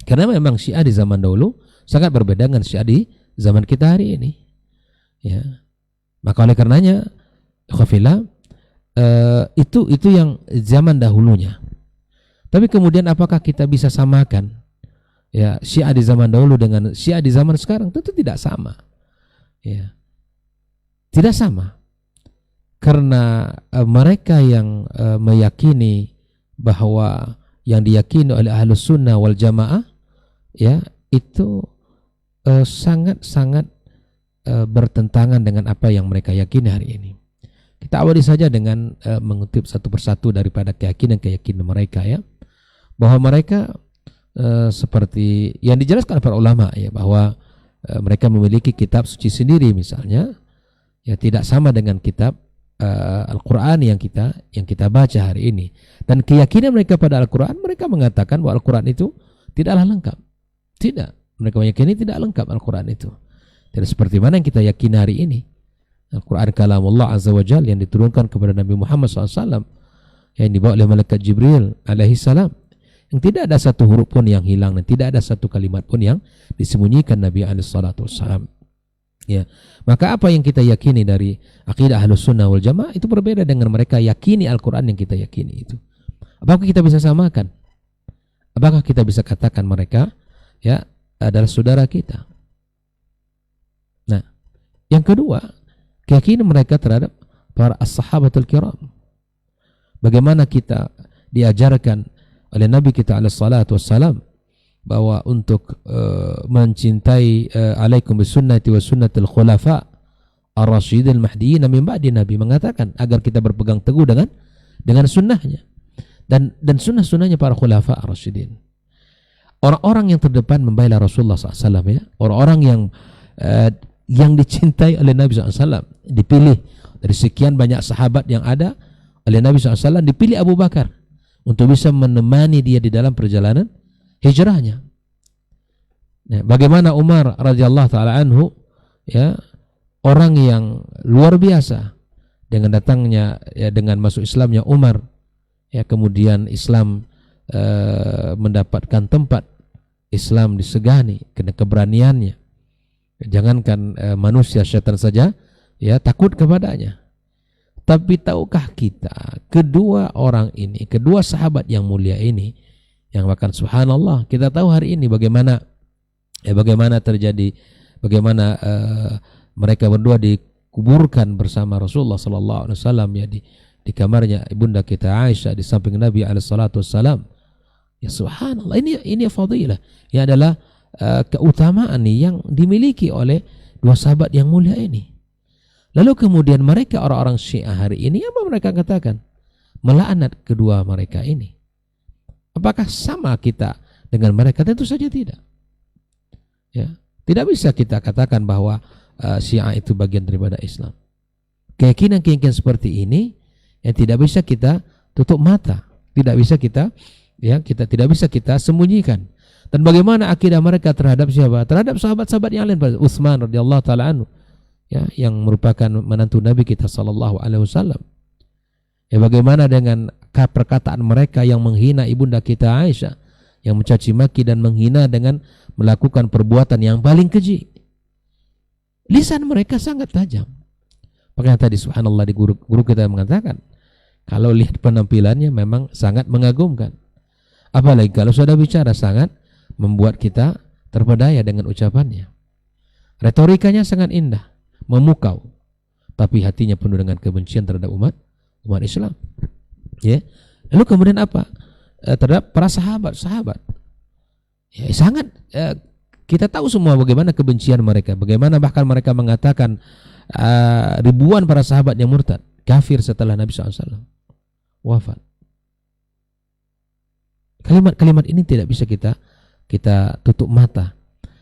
[SPEAKER 5] karena memang Syiah di zaman dahulu sangat berbeda dengan Syiah di zaman kita hari ini, ya. Maka oleh karenanya khafila itu yang zaman dahulunya. Tapi kemudian apakah kita bisa samakan, ya, Syiah di zaman dahulu dengan Syiah di zaman sekarang? Tentu tidak sama, ya, tidak sama. Karena mereka yang meyakini bahwa yang diyakini oleh Ahlus Sunnah wal Jamaah, ya, itu sangat-sangat bertentangan dengan apa yang mereka yakini hari ini. Kita awali saja dengan mengutip satu persatu daripada keyakinan mereka, ya, bahwa mereka seperti yang dijelaskan para ulama, ya, bahwa mereka memiliki kitab suci sendiri misalnya, ya, tidak sama dengan kitab Al-Quran yang kita baca hari ini. Dan keyakinan mereka pada Al-Quran, mereka mengatakan bahwa Al-Quran itu tidaklah lengkap. Tidak, mereka meyakini tidak lengkap Al-Quran itu. Tidak seperti mana yang kita yakini hari ini. Al-Quran kalamullah azza wa jalla yang diturunkan kepada Nabi Muhammad SAW, yang dibawa oleh malaikat Jibril alaihi salam, yang tidak ada satu huruf pun yang hilang dan tidak ada satu kalimat pun yang disembunyikan Nabi alaihi salatu wassalam. Ya, maka apa yang kita yakini dari akidah Ahlus Sunnah wal Jamaah itu berbeda dengan mereka yakini Al-Quran yang kita yakini itu. Apakah kita bisa samakan? Apakah kita bisa katakan mereka, ya, adalah saudara kita? Nah, yang kedua, keyakinan mereka terhadap para as-sahabatul kiram. Bagaimana kita diajarkan oleh Nabi kita alaihi salatu wassalam bahwa untuk mencintai alaikum bisunnati wa sunnatil khulafa ar-rasyidil mahdiyyin min ba'di. Nabi mengatakan agar kita berpegang teguh dengan sunnahnya dan sunnah-sunnahnya para khulafa ar-rasyidin, orang-orang yang terdepan membela Rasulullah SAW, ya, orang-orang yang dicintai oleh Nabi SAW. Dipilih dari sekian banyak sahabat yang ada oleh Nabi SAW, dipilih Abu Bakar untuk bisa menemani dia di dalam perjalanan hijrahnya. Ya, bagaimana Umar radhiyallahu taala anhu, ya, orang yang luar biasa dengan datangnya, ya, dengan masuk Islamnya Umar, ya, kemudian Islam mendapatkan tempat, Islam disegani karena keberaniannya. Jangankan manusia, syaitan saja, ya, takut kepadanya. Tapi tahukah kita kedua orang ini, kedua sahabat yang mulia ini, yang bahkan subhanallah kita tahu hari ini bagaimana terjadi, bagaimana mereka berdua dikuburkan bersama Rasulullah sallallahu alaihi wasallam, ya, di kamarnya ibunda kita Aisyah di samping Nabi alaihi salatu wasallam. Ya subhanallah, ini fadilah, ini adalah keutamaan yang dimiliki oleh dua sahabat yang mulia ini. Lalu kemudian mereka orang-orang Syiah hari ini, apa mereka katakan? Melaknat kedua mereka ini. Apakah sama kita dengan mereka? Tentu saja tidak. Ya, tidak bisa kita katakan bahwa Syiah itu bagian daripada Islam. Keyakinan-keyakinan seperti ini yang tidak bisa kita tutup mata, tidak bisa kita, ya, kita tidak bisa kita sembunyikan. Dan bagaimana akidah mereka terhadap siapa? Terhadap sahabat-sahabat yang lain, Utsman radhiyallahu taala anhu, ya, yang merupakan menantu Nabi kita sallallahu alaihi wasallam. Ya, bagaimana dengan perkataan mereka yang menghina ibunda kita Aisyah, yang mencaci maki dan menghina dengan melakukan perbuatan yang paling keji. Lisan mereka sangat tajam. Makanya tadi subhanallah di guru kita mengatakan, Kalau lihat penampilannya memang sangat mengagumkan. Apalagi kalau sudah bicara sangat membuat kita terpedaya dengan ucapannya. Retorikanya sangat indah, memukau, tapi hatinya penuh dengan kebencian terhadap umat Islam. Ya. Lalu kemudian apa? Terhadap para sahabat. Ya, sangat kita tahu semua bagaimana kebencian mereka, bagaimana bahkan mereka mengatakan ribuan para sahabat yang murtad, kafir setelah Nabi SAW wafat. Kalimat-kalimat ini tidak bisa kita tutup mata.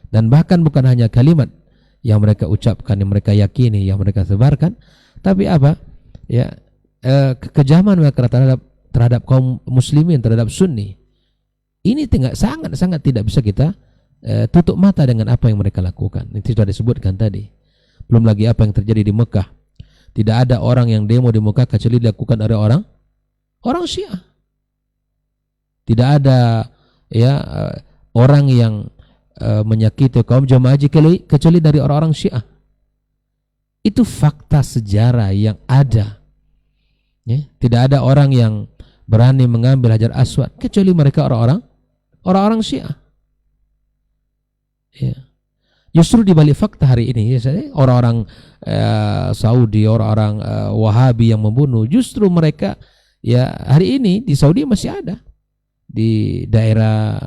[SPEAKER 5] Dan bahkan bukan hanya kalimat yang mereka ucapkan, yang mereka yakini, yang mereka sebarkan, tapi apa? Ya, kekejaman mereka terhadap kaum muslimin, terhadap sunni. Ini sangat tidak bisa kita tutup mata dengan apa yang mereka lakukan. Itu sudah disebutkan tadi. Belum lagi apa yang terjadi di Mekah. Tidak ada orang yang demo di Mekah kecuali dilakukan oleh orang Syiah. Tidak ada orang yang menyakiti kaum jamaah kecuali dari orang-orang Syiah. Itu fakta sejarah yang ada. Ya, tidak ada orang yang berani mengambil Hajar Aswad kecuali mereka orang-orang Syiah. Ya. Justru di balik fakta hari ini, orang-orang Saudi, orang-orang Wahabi yang membunuh, justru mereka hari ini di Saudi masih ada. Di daerah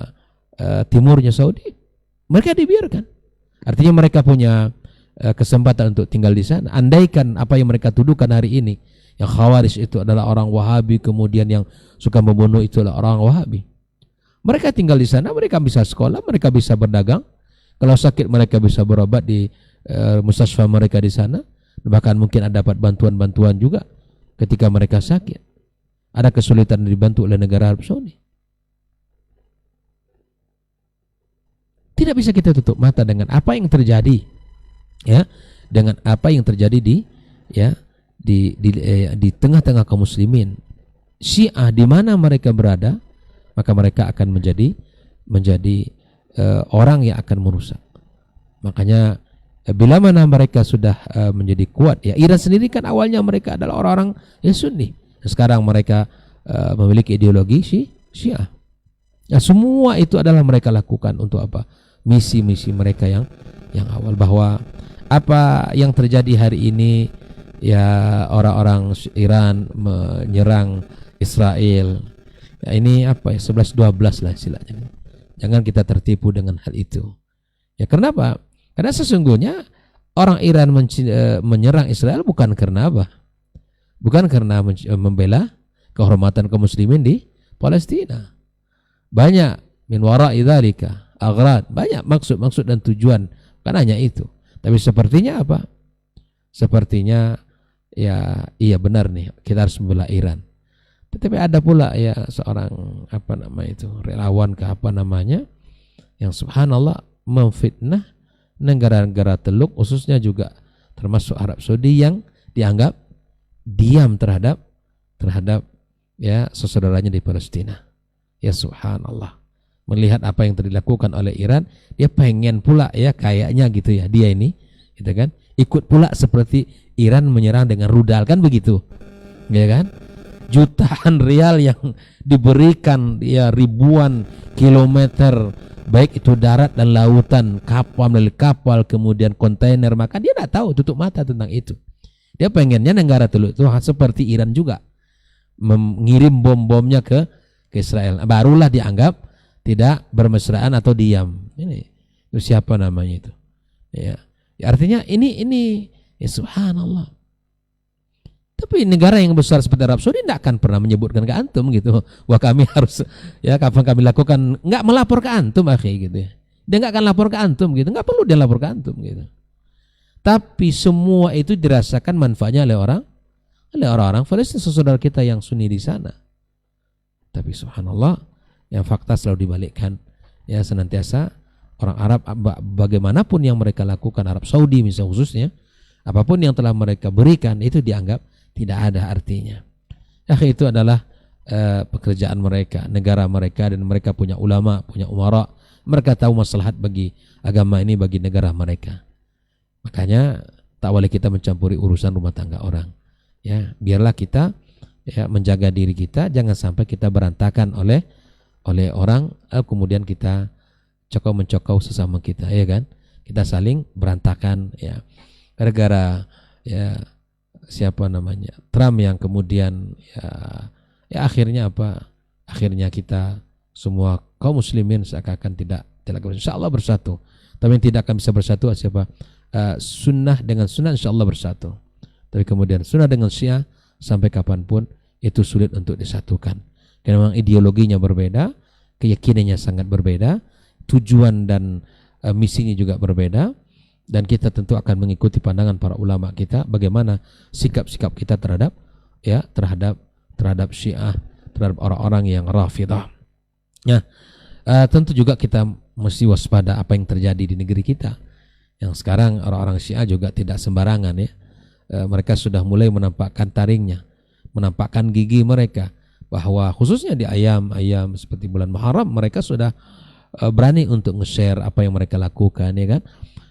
[SPEAKER 5] timurnya Saudi, mereka dibiarkan. Artinya mereka punya kesempatan untuk tinggal di sana. Andaikan apa yang mereka tuduhkan hari ini, yang Khawarij itu adalah orang Wahabi, kemudian yang suka membunuh itu adalah orang Wahabi, mereka tinggal di sana, mereka bisa sekolah, mereka bisa berdagang. Kalau sakit mereka bisa berobat di mustasfa mereka di sana. Bahkan mungkin ada dapat bantuan-bantuan juga ketika mereka sakit. Ada kesulitan dibantu oleh negara Arab Saudi. Tidak bisa kita tutup mata dengan apa yang terjadi, ya, dengan apa yang terjadi di tengah-tengah kaum muslimin. Syiah di mana mereka berada, maka mereka akan menjadi orang yang akan merusak. Makanya bila mana mereka sudah menjadi kuat, ya, Iran sendiri kan awalnya mereka adalah orang-orang Sunni. Sekarang mereka memiliki ideologi Syiah. Ya, semua itu adalah mereka lakukan untuk apa? Misi-misi mereka yang awal, bahwa apa yang terjadi hari ini, ya, orang-orang Iran menyerang Israel, ya, ini apa ya, 11-12 lah istilahnya. Jangan kita tertipu dengan hal itu. Ya, kenapa? Karena sesungguhnya orang Iran menyerang Israel bukan karena apa? Bukan karena membela kehormatan kaum muslimin di Palestina. Banyak min wara'i dzalika aghrad, banyak maksud dan tujuan, bukan hanya itu. Tapi sepertinya apa? Sepertinya ya iya benar nih, kita harus membela Iran. Tetapi ada pula ya seorang relawan yang subhanallah memfitnah negara-negara Teluk, khususnya juga termasuk Arab Saudi, yang dianggap diam terhadap ya saudaranya di Palestina. Ya subhanallah, melihat apa yang dilakukan oleh Iran, dia pengen pula ya kayaknya gitu ya, dia ini gitu kan, ikut pula seperti Iran menyerang dengan rudal, kan begitu ya kan, jutaan rial yang diberikan, ya, ribuan kilometer, baik itu darat dan lautan, kapal melalui kapal, kemudian kontainer, maka dia tidak tahu, tutup mata tentang itu. Dia pengennya negara Teluk itu seperti Iran juga, mengirim bom-bomnya ke Israel, barulah dianggap tidak bermesraan atau diam. Ini itu siapa namanya itu? Ya, artinya ini ya subhanallah. Tapi negara yang besar seperti Arab Saudi tidak akan pernah menyebutkan ke antum gitu, wah kami harus ya kapan kami lakukan, nggak melapor ke antum akhi gitu ya. Dia nggak akan lapor ke antum gitu, nggak perlu dia lapor ke antum gitu. Tapi semua itu dirasakan manfaatnya oleh orang-orang Palestina, saudara kita yang Sunni di sana. Tapi subhanallah, yang fakta selalu dibalikkan, ya, senantiasa orang Arab bagaimanapun yang mereka lakukan, Arab Saudi misalnya khususnya, apapun yang telah mereka berikan itu dianggap tidak ada artinya. Ya, itu adalah pekerjaan mereka, negara mereka, dan mereka punya ulama, punya umara, mereka tahu maslahat bagi agama ini, bagi negara mereka. Makanya tak boleh kita mencampuri urusan rumah tangga orang. Ya, biarlah kita ya, menjaga diri kita jangan sampai kita berantakan oleh orang, kemudian kita cokau-mencokau sesama kita, ya kan? Kita saling berantakan, ya. Gara-gara ya siapa namanya Trump yang kemudian ya akhirnya apa? Akhirnya kita semua kaum muslimin seakan-akan tidak insyaallah bersatu. Tapi yang tidak akan bisa bersatu siapa? Sunnah dengan sunnah insyaallah bersatu. Tapi kemudian sunnah dengan syiah sampai kapanpun itu sulit untuk disatukan. Karena memang ideologinya berbeda, keyakinannya sangat berbeda, tujuan dan misinya juga berbeda, dan kita tentu akan mengikuti pandangan para ulama kita bagaimana sikap-sikap kita terhadap Syiah, terhadap orang-orang yang Rafidah. Nah, tentu juga kita mesti waspada apa yang terjadi di negeri kita. Yang sekarang orang-orang Syiah juga tidak sembarangan, ya. Mereka sudah mulai menampakkan taringnya, menampakkan gigi mereka, bahwa khususnya di ayam seperti bulan Muharram mereka sudah berani untuk nge-share apa yang mereka lakukan, ya kan?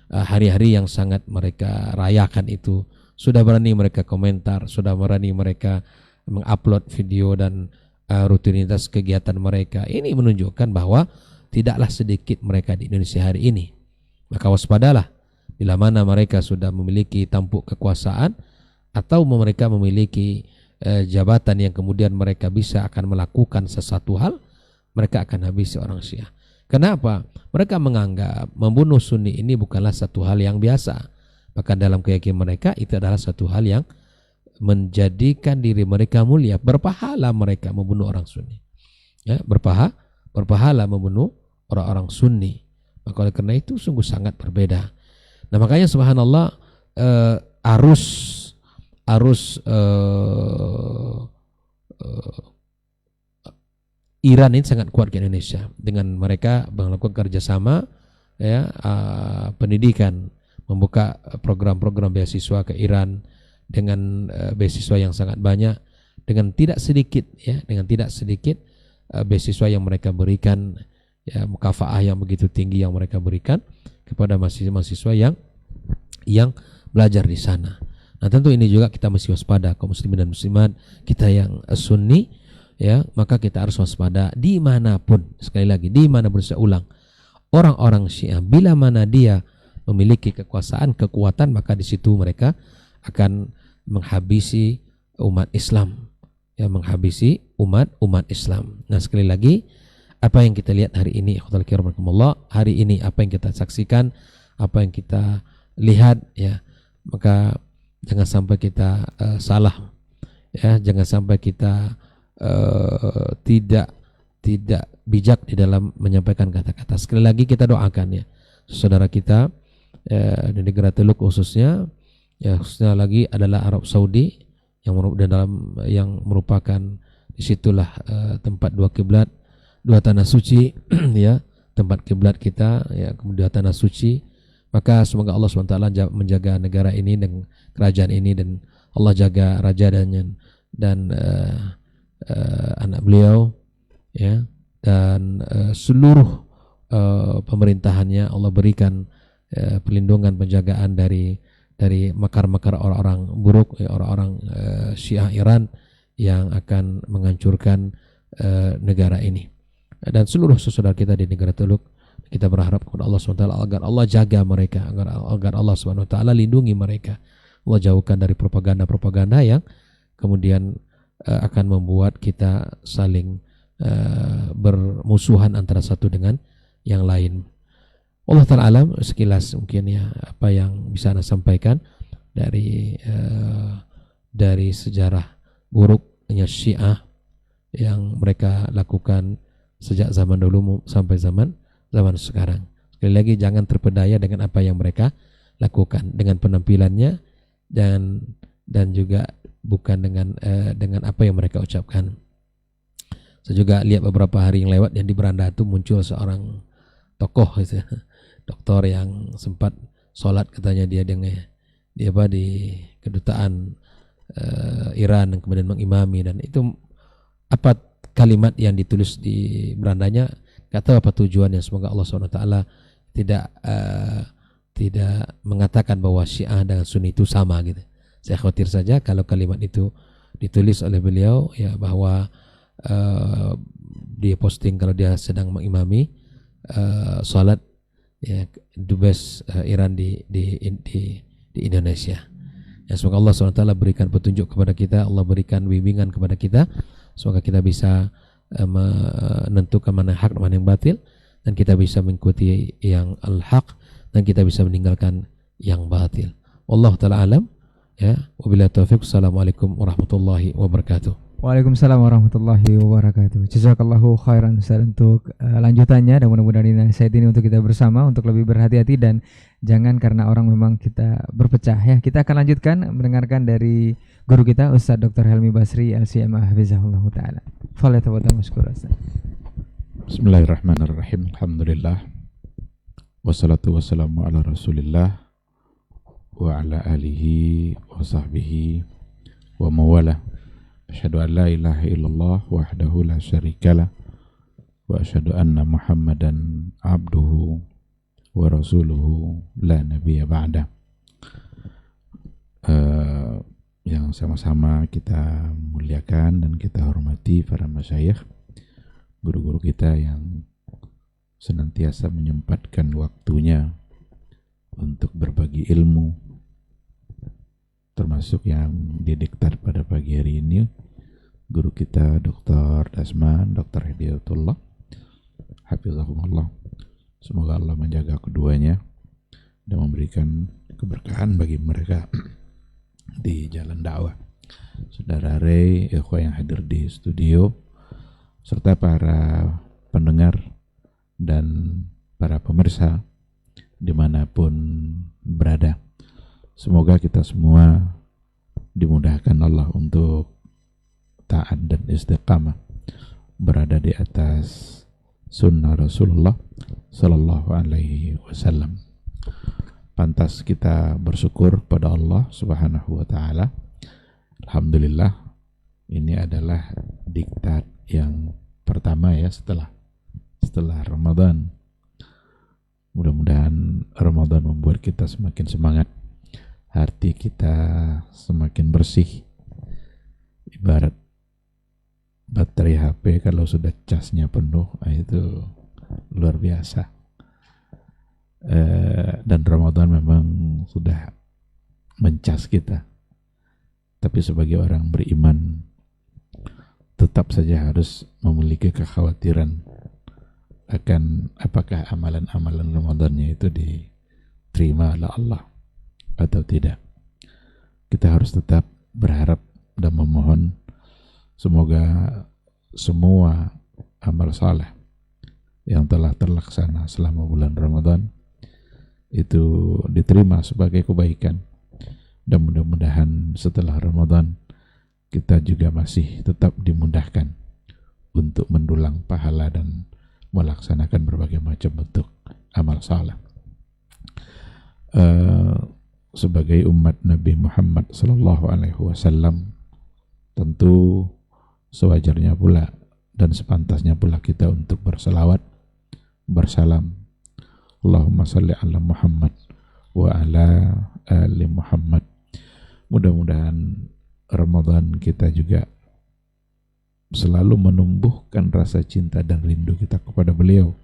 [SPEAKER 5] Hari-hari yang sangat mereka rayakan itu sudah berani mereka komentar, sudah berani mereka mengupload video dan rutinitas kegiatan mereka. Ini menunjukkan bahwa tidaklah sedikit mereka di Indonesia hari ini. Maka waspadalah bila mana mereka sudah memiliki tampuk kekuasaan atau mereka memiliki jabatan yang kemudian mereka bisa akan melakukan sesuatu hal, mereka akan habisi orang Syiah. Kenapa? Mereka menganggap membunuh Sunni ini bukanlah satu hal yang biasa. Maka dalam keyakinan mereka itu adalah satu hal yang menjadikan diri mereka mulia, berpahala mereka membunuh orang Sunni. Ya, berpahala membunuh orang-orang Sunni. Maka oleh karena itu sungguh sangat berbeda. Nah, makanya subhanallah arus Iran ini sangat kuat ke Indonesia dengan mereka melakukan kerjasama, ya, pendidikan, membuka program-program beasiswa ke Iran dengan beasiswa yang sangat banyak, dengan tidak sedikit beasiswa yang mereka berikan, ya, mukafaah yang begitu tinggi yang mereka berikan kepada mahasiswa yang belajar di sana. Nah, tentu ini juga kita mesti waspada, kaum muslimin dan muslimat kita yang Sunni, ya, maka kita harus waspada dimanapun. Sekali lagi, dimanapun, saya ulang, orang-orang Syiah bila mana dia memiliki kekuatan, maka di situ mereka akan menghabisi umat Islam, ya, menghabisi umat Islam. Nah, sekali lagi, apa yang kita lihat hari ini, hari ini apa yang kita saksikan, apa yang kita lihat, ya, maka jangan sampai kita salah, ya, jangan sampai kita tidak bijak di dalam menyampaikan kata-kata. Sekali lagi kita doakan, ya, saudara kita di negara Teluk khususnya, ya, khususnya lagi adalah Arab Saudi yang merupakan disitulah tempat dua kiblat, dua tanah suci, ya, tempat kiblat kita, ya, kemudian tanah suci. Maka semoga Allah SWT menjaga negara ini dan kerajaan ini, dan Allah jaga raja dan anak beliau, ya, dan seluruh pemerintahannya. Allah berikan perlindungan, penjagaan dari makar-makar orang-orang buruk, ya, orang-orang Syiah Iran yang akan menghancurkan negara ini. Dan seluruh saudara kita di negara Teluk, kita berharap kepada Allah SWT agar Allah jaga mereka, agar Allah SWT lindungi mereka, Allah jauhkan dari propaganda-propaganda yang kemudian akan membuat kita saling bermusuhan antara satu dengan yang lain. Allah Ta'ala alam, sekilas mungkin, ya, apa yang bisa Anda sampaikan dari sejarah buruknya Syiah yang mereka lakukan sejak zaman dulu sampai zaman sekarang. Sekali lagi, jangan terpedaya dengan apa yang mereka lakukan, dengan penampilannya dan juga bukan dengan apa yang mereka ucapkan. Saya juga lihat beberapa hari yang lewat yang di beranda itu muncul seorang tokoh, gitu, doktor yang sempat sholat katanya dia di kedutaan Iran, dan kemudian mengimami, dan itu apa kalimat yang ditulis di berandanya, nggak tahu apa tujuannya. Semoga Allah SWT tidak mengatakan bahwa Syiah dan Sunni itu sama, gitu. Saya khawatir saja kalau kalimat itu ditulis oleh beliau ya bahwa dia posting kalau dia sedang mengimami salat ya dubes Iran di Indonesia. Ya, semoga Allah SWT berikan petunjuk kepada kita, Allah berikan bimbingan kepada kita, semoga kita bisa menentukan mana hak mana yang batil, dan kita bisa mengikuti yang al-haq, dan kita bisa meninggalkan yang batil. Wallahu ta'ala alam. Ya, wabillahi taufiq. Assalamualaikum warahmatullahi wabarakatuh.
[SPEAKER 4] Waalaikumsalam warahmatullahi wabarakatuh. Jazakallahu khairan Ustaz untuk lanjutannya, dan mudah-mudahan ini nasihat ini untuk kita bersama untuk lebih berhati-hati dan jangan karena orang memang kita berpecah ya. Kita akan lanjutkan mendengarkan dari guru kita Ustaz Dr. Helmi Basri LCMA hafizahullah taala. Falyatafaddal mashkura Ustaz.
[SPEAKER 6] Bismillahirrahmanirrahim. Alhamdulillah. Wassalatu wassalamu ala Rasulillah wa ala alihi wa sahbihi wa mawala. Asyhadu an la ilaha illallah wahdahu la syarikalah wa asyhadu anna Muhammadan abduhu wa rasuluhu la nabiyya ba'da. Yang sama-sama kita muliakan dan kita hormati para masyayikh, guru-guru kita yang senantiasa menyempatkan waktunya untuk berbagi ilmu, termasuk yang didiktat pada pagi hari ini guru kita Dr. Dasman, Dr. Hidayatullah hafizahumullah. Semoga Allah menjaga keduanya dan memberikan keberkahan bagi mereka di jalan dakwah. Saudara Ray, ikhwah yang hadir di studio, serta para pendengar dan para pemirsa dimanapun berada, semoga kita semua dimudahkan Allah untuk taat dan istiqamah berada di atas sunnah Rasulullah Sallallahu Alaihi Wasallam. Pantas kita bersyukur pada Allah Subhanahu Wa Taala. Alhamdulillah, ini adalah diktat yang pertama ya setelah Ramadan. Mudah-mudahan Ramadan membuat kita semakin semangat, hati kita semakin bersih. Ibarat baterai HP kalau sudah casnya penuh, itu luar biasa. Dan Ramadan memang sudah mencas kita. Tapi sebagai orang beriman, tetap saja harus memiliki kekhawatiran akan apakah amalan-amalan Ramadannya itu diterima oleh Allah atau tidak. Kita harus tetap berharap dan memohon semoga semua amal saleh yang telah terlaksana selama bulan Ramadan itu diterima sebagai kebaikan, dan mudah-mudahan setelah Ramadan kita juga masih tetap dimudahkan untuk mendulang pahala dan melaksanakan berbagai macam bentuk amal saleh. Sebagai umat Nabi Muhammad Sallallahu Alaihi Wasallam, tentu sewajarnya pula dan sepantasnya pula kita untuk berselawat, bersalam, Allahumma salli ala Muhammad wa ala ali Muhammad. Mudah-mudahan Ramadan kita juga selalu menumbuhkan rasa cinta dan rindu kita kepada beliau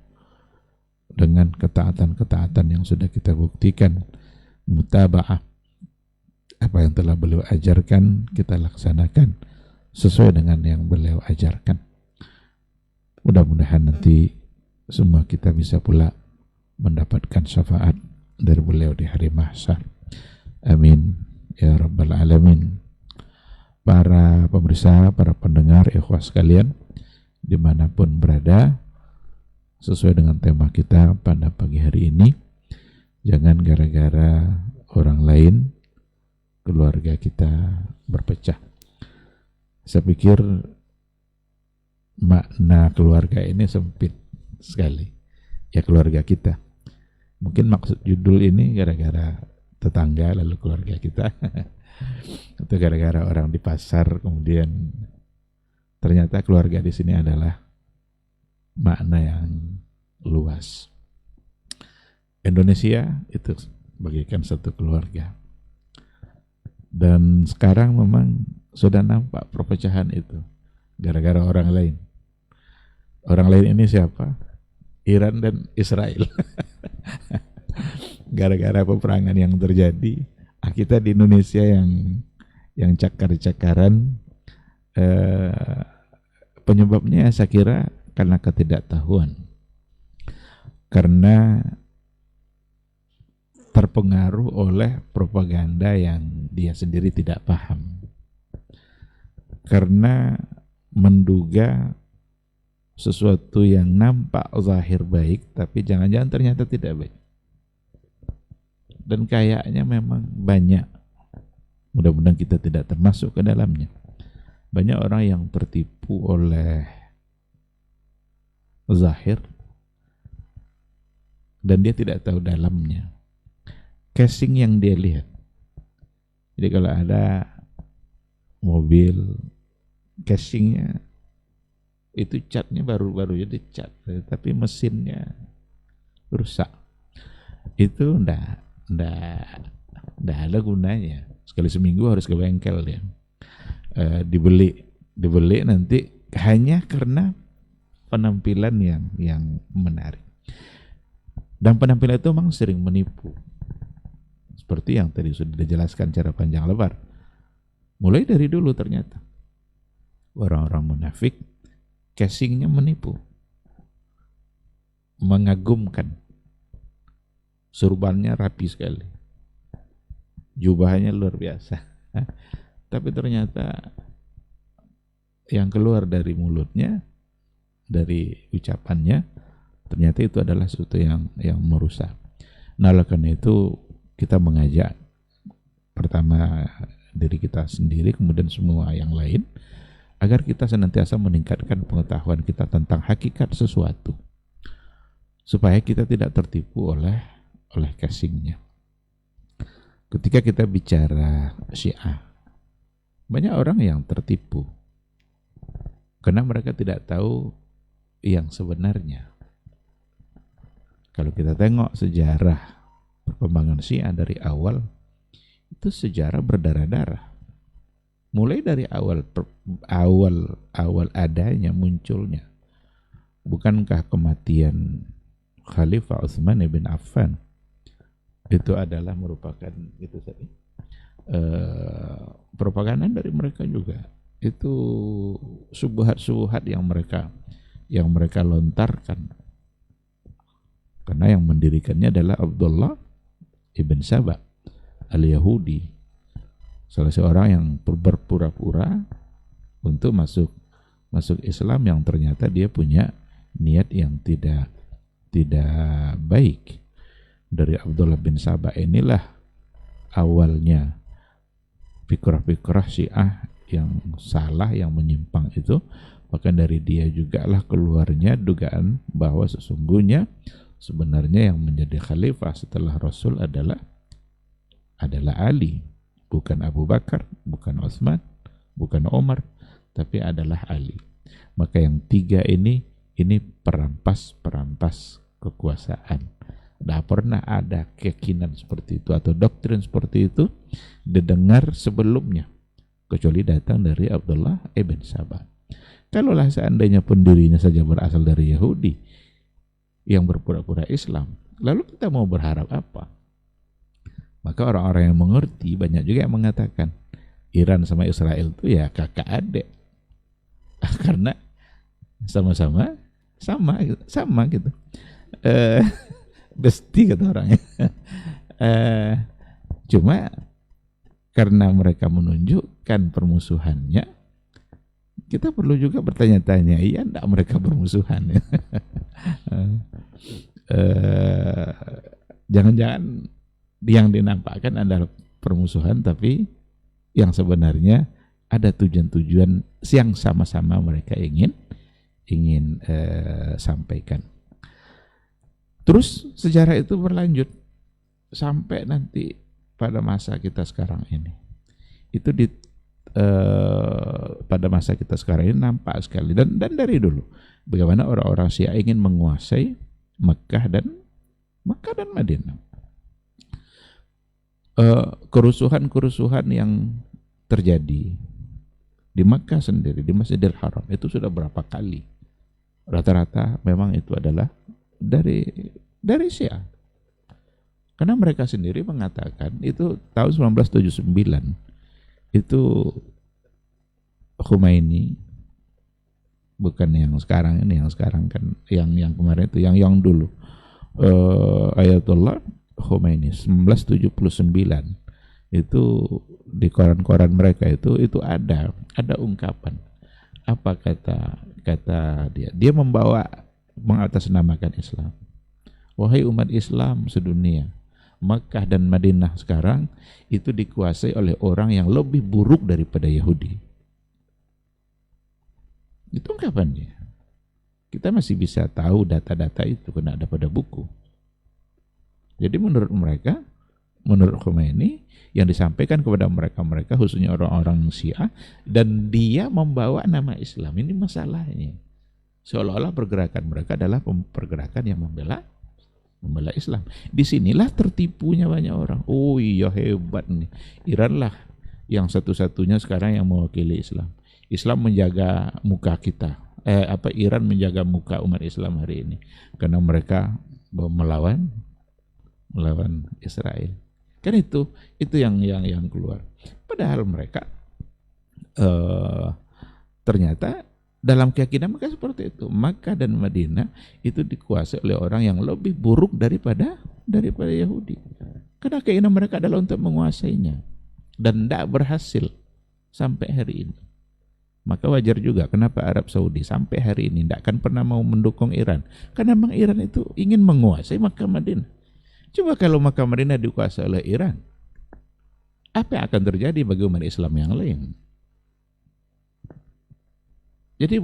[SPEAKER 6] dengan ketaatan-ketaatan yang sudah kita buktikan, mutaba'ah, apa yang telah beliau ajarkan kita laksanakan sesuai dengan yang beliau ajarkan. Mudah-mudahan nanti semua kita bisa pula mendapatkan syafaat dari beliau di hari mahsyar. Amin ya rabbal alamin. Para pemirsa, para pendengar, ikhwah sekalian dimanapun berada, sesuai dengan tema kita pada pagi hari ini, jangan gara-gara orang lain keluarga kita berpecah. Saya pikir makna keluarga ini sempit sekali. Ya, keluarga kita. Mungkin maksud judul ini gara-gara tetangga lalu keluarga kita. Atau gara-gara orang di pasar, kemudian ternyata keluarga di sini adalah makna yang luas. Indonesia itu bagaikan satu keluarga. Dan sekarang memang sudah nampak perpecahan itu gara-gara orang lain. Orang lain ini siapa? Iran dan Israel. Gara-gara peperangan yang terjadi, kita di Indonesia yang cakar-cakaran, penyebabnya saya kira karena ketidaktahuan, karena terpengaruh oleh propaganda yang dia sendiri tidak paham, karena menduga sesuatu yang nampak zahir baik tapi jangan-jangan ternyata tidak baik. Dan kayaknya memang banyak, mudah-mudahan kita tidak termasuk ke dalamnya, banyak orang yang tertipu oleh zahir dan dia tidak tahu dalamnya, casing yang dia lihat. Jadi kalau ada mobil, casingnya itu catnya baru jadi cat, tapi mesinnya rusak, itu ndak ada gunanya. Sekali seminggu harus ke bengkel dia, dibeli nanti hanya karena penampilan yang menarik. Dan penampilan itu memang sering menipu, seperti yang tadi sudah dijelaskan secara panjang lebar. Mulai dari dulu ternyata orang-orang munafik casingnya menipu, mengagumkan, surbannya rapi sekali, jubahnya luar biasa, tapi ternyata yang keluar dari mulutnya, dari ucapannya, ternyata itu adalah sesuatu yang merusak. Nah, oleh karena itu kita mengajak pertama diri kita sendiri, kemudian semua yang lain, agar kita senantiasa meningkatkan pengetahuan kita tentang hakikat sesuatu, supaya kita tidak tertipu oleh casingnya. Ketika kita bicara Syiah, banyak orang yang tertipu karena mereka tidak tahu yang sebenarnya. Kalau kita tengok sejarah perkembangan Syiah dari awal, itu sejarah berdarah-darah. Mulai dari awal adanya, munculnya. Bukankah kematian Khalifah Utsman bin Affan itu adalah merupakan itu tadi propaganda dari mereka juga. Itu subuhat-subuhat yang mereka lontarkan. Karena yang mendirikannya adalah Abdullah ibn Saba al-Yahudi, salah seorang yang berpura-pura untuk masuk Islam yang ternyata dia punya niat yang tidak baik. Dari Abdullah bin Saba inilah awalnya fikrah-fikrah Syiah yang salah, yang menyimpang itu. Bahkan dari dia juga lah keluarnya dugaan bahwa sesungguhnya sebenarnya yang menjadi khalifah setelah Rasul adalah Ali, bukan Abu Bakar, bukan Utsman, bukan Umar, tapi adalah Ali. Maka yang tiga ini perampas kekuasaan. Tidak pernah ada keyakinan seperti itu atau doktrin seperti itu didengar sebelumnya, kecuali datang dari Abdullah ibn Saba. Kalaulah seandainya pendirinya saja berasal dari Yahudi yang berpura-pura Islam, lalu kita mau berharap apa? Maka orang-orang yang mengerti banyak juga yang mengatakan Iran sama Israel itu ya kakak adik, karena sama gitu. Besti kata orangnya. Cuma karena mereka menunjukkan permusuhannya, kita perlu juga bertanya-tanya, iya enggak mereka bermusuhan? Jangan-jangan yang dinampakkan adalah permusuhan, tapi yang sebenarnya ada tujuan-tujuan yang sama-sama mereka ingin sampaikan. Terus sejarah itu berlanjut sampai nanti pada masa kita sekarang ini. Itu pada masa kita sekarang ini nampak sekali, dan dari dulu bagaimana orang-orang Syiah ingin menguasai Makkah dan Madinah. kerusuhan-kerusuhan yang terjadi di Makkah sendiri, di Masjidil Haram itu sudah berapa kali. Rata-rata memang itu adalah dari Syiah. Karena mereka sendiri mengatakan itu tahun 1979 itu Khomeini, bukan yang sekarang ini, yang sekarang kan yang kemarin itu yang dulu Ayatollah Khomeini 1979 itu di koran-koran mereka itu ada ungkapan apa kata dia membawa mengatasnamakan Islam. Wahai umat Islam sedunia, Makkah dan Madinah sekarang itu dikuasai oleh orang yang lebih buruk daripada Yahudi. Itu ungkapannya. Kita masih bisa tahu data-data itu karena ada pada buku. Jadi menurut mereka, menurut Khomeini, yang disampaikan kepada mereka khususnya orang-orang Syiah, dan dia membawa nama Islam. Ini masalahnya. Seolah-olah pergerakan mereka adalah pergerakan yang membela Islam. Disinilah tertipunya banyak orang. Oh iya, hebat nih. Iran lah yang satu-satunya sekarang yang mewakili Islam. Islam menjaga muka kita. Iran menjaga muka umat Islam hari ini karena mereka melawan Israel. Kan itu yang keluar. Padahal mereka ternyata dalam keyakinan mereka seperti itu. Makkah dan Madinah itu dikuasai oleh orang yang lebih buruk daripada Yahudi. Karena keinginan mereka adalah untuk menguasainya dan tidak berhasil sampai hari ini. Maka wajar juga kenapa Arab Saudi sampai hari ini tidak akan pernah mau mendukung Iran. Karena memang Iran itu ingin menguasai Makkah Madinah. Coba kalau Makkah Madinah dikuasai oleh Iran, apa yang akan terjadi bagi umat Islam yang lain? Jadi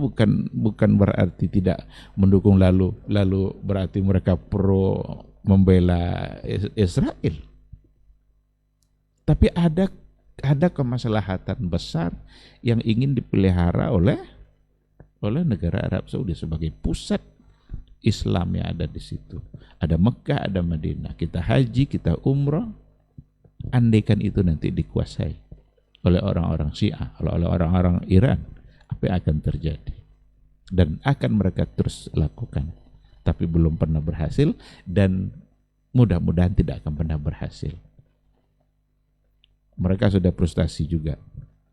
[SPEAKER 6] bukan berarti tidak mendukung lalu berarti mereka pro membela Israel. Tapi ada kemaslahatan besar yang ingin dipelihara oleh negara Arab Saudi sebagai pusat Islam yang ada di situ. Ada Mekah, ada Madinah. Kita haji, kita umrah. Andaikan itu nanti dikuasai oleh orang-orang Syiah, oleh orang-orang Iran, apa yang akan terjadi? Dan akan mereka terus lakukan. Tapi belum pernah berhasil dan mudah-mudahan tidak akan pernah berhasil. Mereka sudah frustasi juga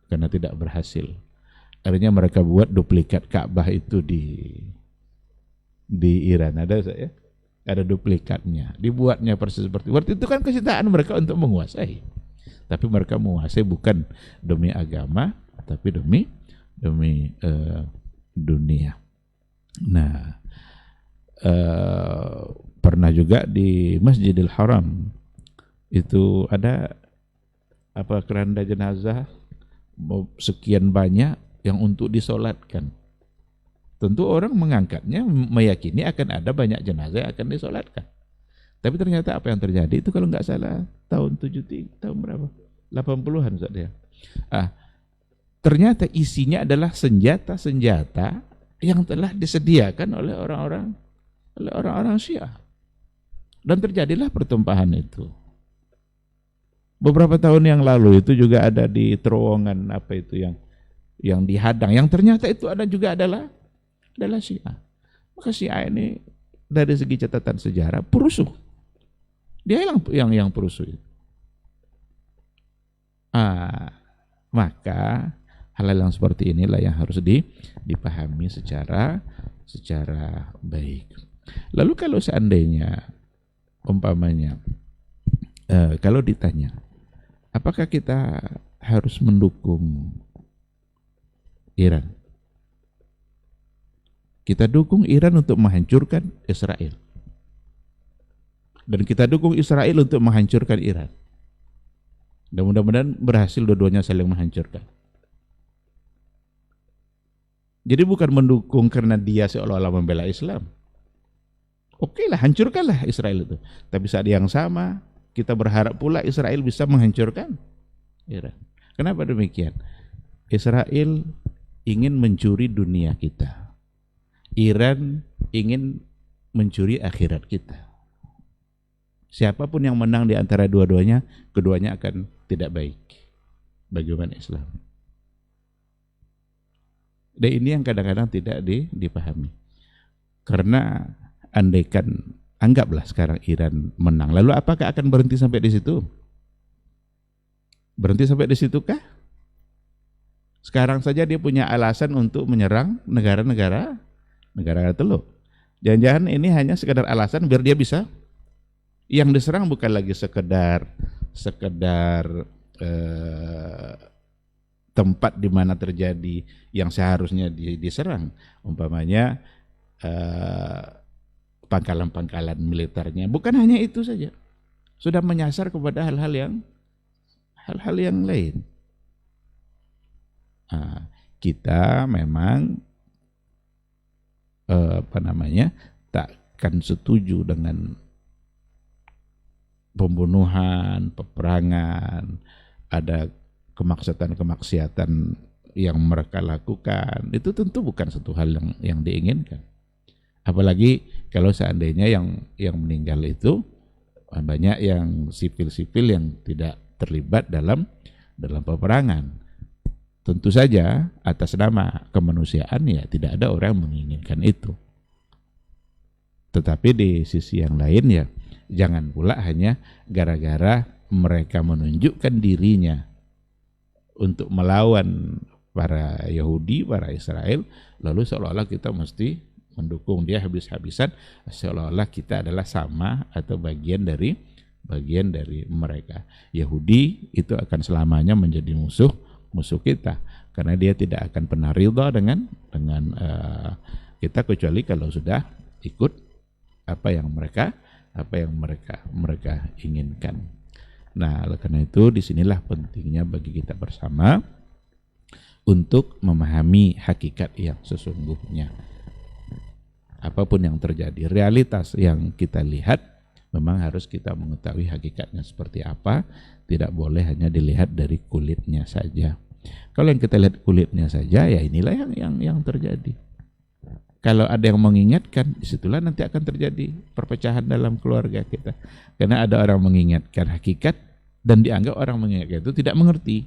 [SPEAKER 6] karena tidak berhasil. Akhirnya mereka buat duplikat Ka'bah itu di Iran. Ada duplikatnya. Dibuatnya persis seperti waktu itu kan kecintaan mereka untuk menguasai. Tapi mereka menguasai bukan demi agama, tapi demi dunia. Nah, pernah juga di Masjidil Haram itu ada keranda jenazah sekian banyak yang untuk disolatkan. Tentu orang mengangkatnya meyakini akan ada banyak jenazah yang akan disolatkan. Tapi ternyata apa yang terjadi itu kalau nggak salah tahun 80-an saja. Ternyata isinya adalah senjata-senjata yang telah disediakan oleh orang-orang Syiah. Dan terjadilah pertumpahan itu. Beberapa tahun yang lalu itu juga ada di terowongan yang dihadang, yang ternyata itu adalah Syiah. Maka Syiah ini dari segi catatan sejarah perusuh. Dia yang perusuh itu. Maka hal-hal yang seperti inilah yang harus dipahami secara baik. Lalu kalau seandainya umpamanya kalau ditanya apakah kita harus mendukung Iran? Kita dukung Iran untuk menghancurkan Israel. Dan kita dukung Israel untuk menghancurkan Iran. Dan mudah-mudahan berhasil dua-duanya saling menghancurkan. Jadi bukan mendukung karena dia seolah-olah membela Islam. Oke lah, hancurkanlah Israel itu. Tapi saat yang sama, kita berharap pula Israel bisa menghancurkan Iran. Kenapa demikian? Israel ingin mencuri dunia kita. Iran ingin mencuri akhirat kita. Siapapun yang menang di antara dua-duanya, keduanya akan tidak baik bagi umat Islam. Dan ini yang kadang-kadang tidak dipahami. Karena andaikan, anggaplah sekarang Iran menang, lalu apakah akan berhenti sampai di situ? Berhenti sampai di situ kah? Sekarang saja dia punya alasan untuk menyerang negara-negara teluk. Jangan-jangan ini hanya sekedar alasan biar dia bisa. Yang diserang bukan lagi sekedar tempat di mana terjadi yang seharusnya diserang, umpamanya pangkalan-pangkalan militernya. Bukan hanya itu saja, sudah menyasar kepada hal-hal yang lain. Nah, kita memang takkan setuju dengan pembunuhan, peperangan, ada kemaksiatan yang mereka lakukan. Itu tentu bukan satu hal yang diinginkan. Apalagi kalau seandainya yang meninggal itu banyak yang sipil-sipil yang tidak terlibat dalam peperangan. Tentu saja atas nama kemanusiaan ya tidak ada orang yang menginginkan itu. Tetapi di sisi yang lain ya jangan pula hanya gara-gara mereka menunjukkan dirinya untuk melawan para Yahudi, para Israel, lalu seolah-olah kita mesti mendukung dia habis-habisan, seolah-olah kita adalah sama atau bagian dari mereka. Yahudi itu akan selamanya menjadi musuh kita, karena dia tidak akan pernah ridha dengan kita kecuali kalau sudah ikut apa yang mereka inginkan. Nah, oleh karena itu disinilah pentingnya bagi kita bersama untuk memahami hakikat yang sesungguhnya. Apapun yang terjadi, realitas yang kita lihat memang harus kita mengetahui hakikatnya seperti apa. Tidak boleh hanya dilihat dari kulitnya saja. Kalau yang kita lihat kulitnya saja, ya inilah yang terjadi. Kalau ada yang mengingatkan, disitulah nanti akan terjadi perpecahan dalam keluarga kita. Karena ada orang mengingatkan hakikat dan dianggap orang mengingatkan itu tidak mengerti.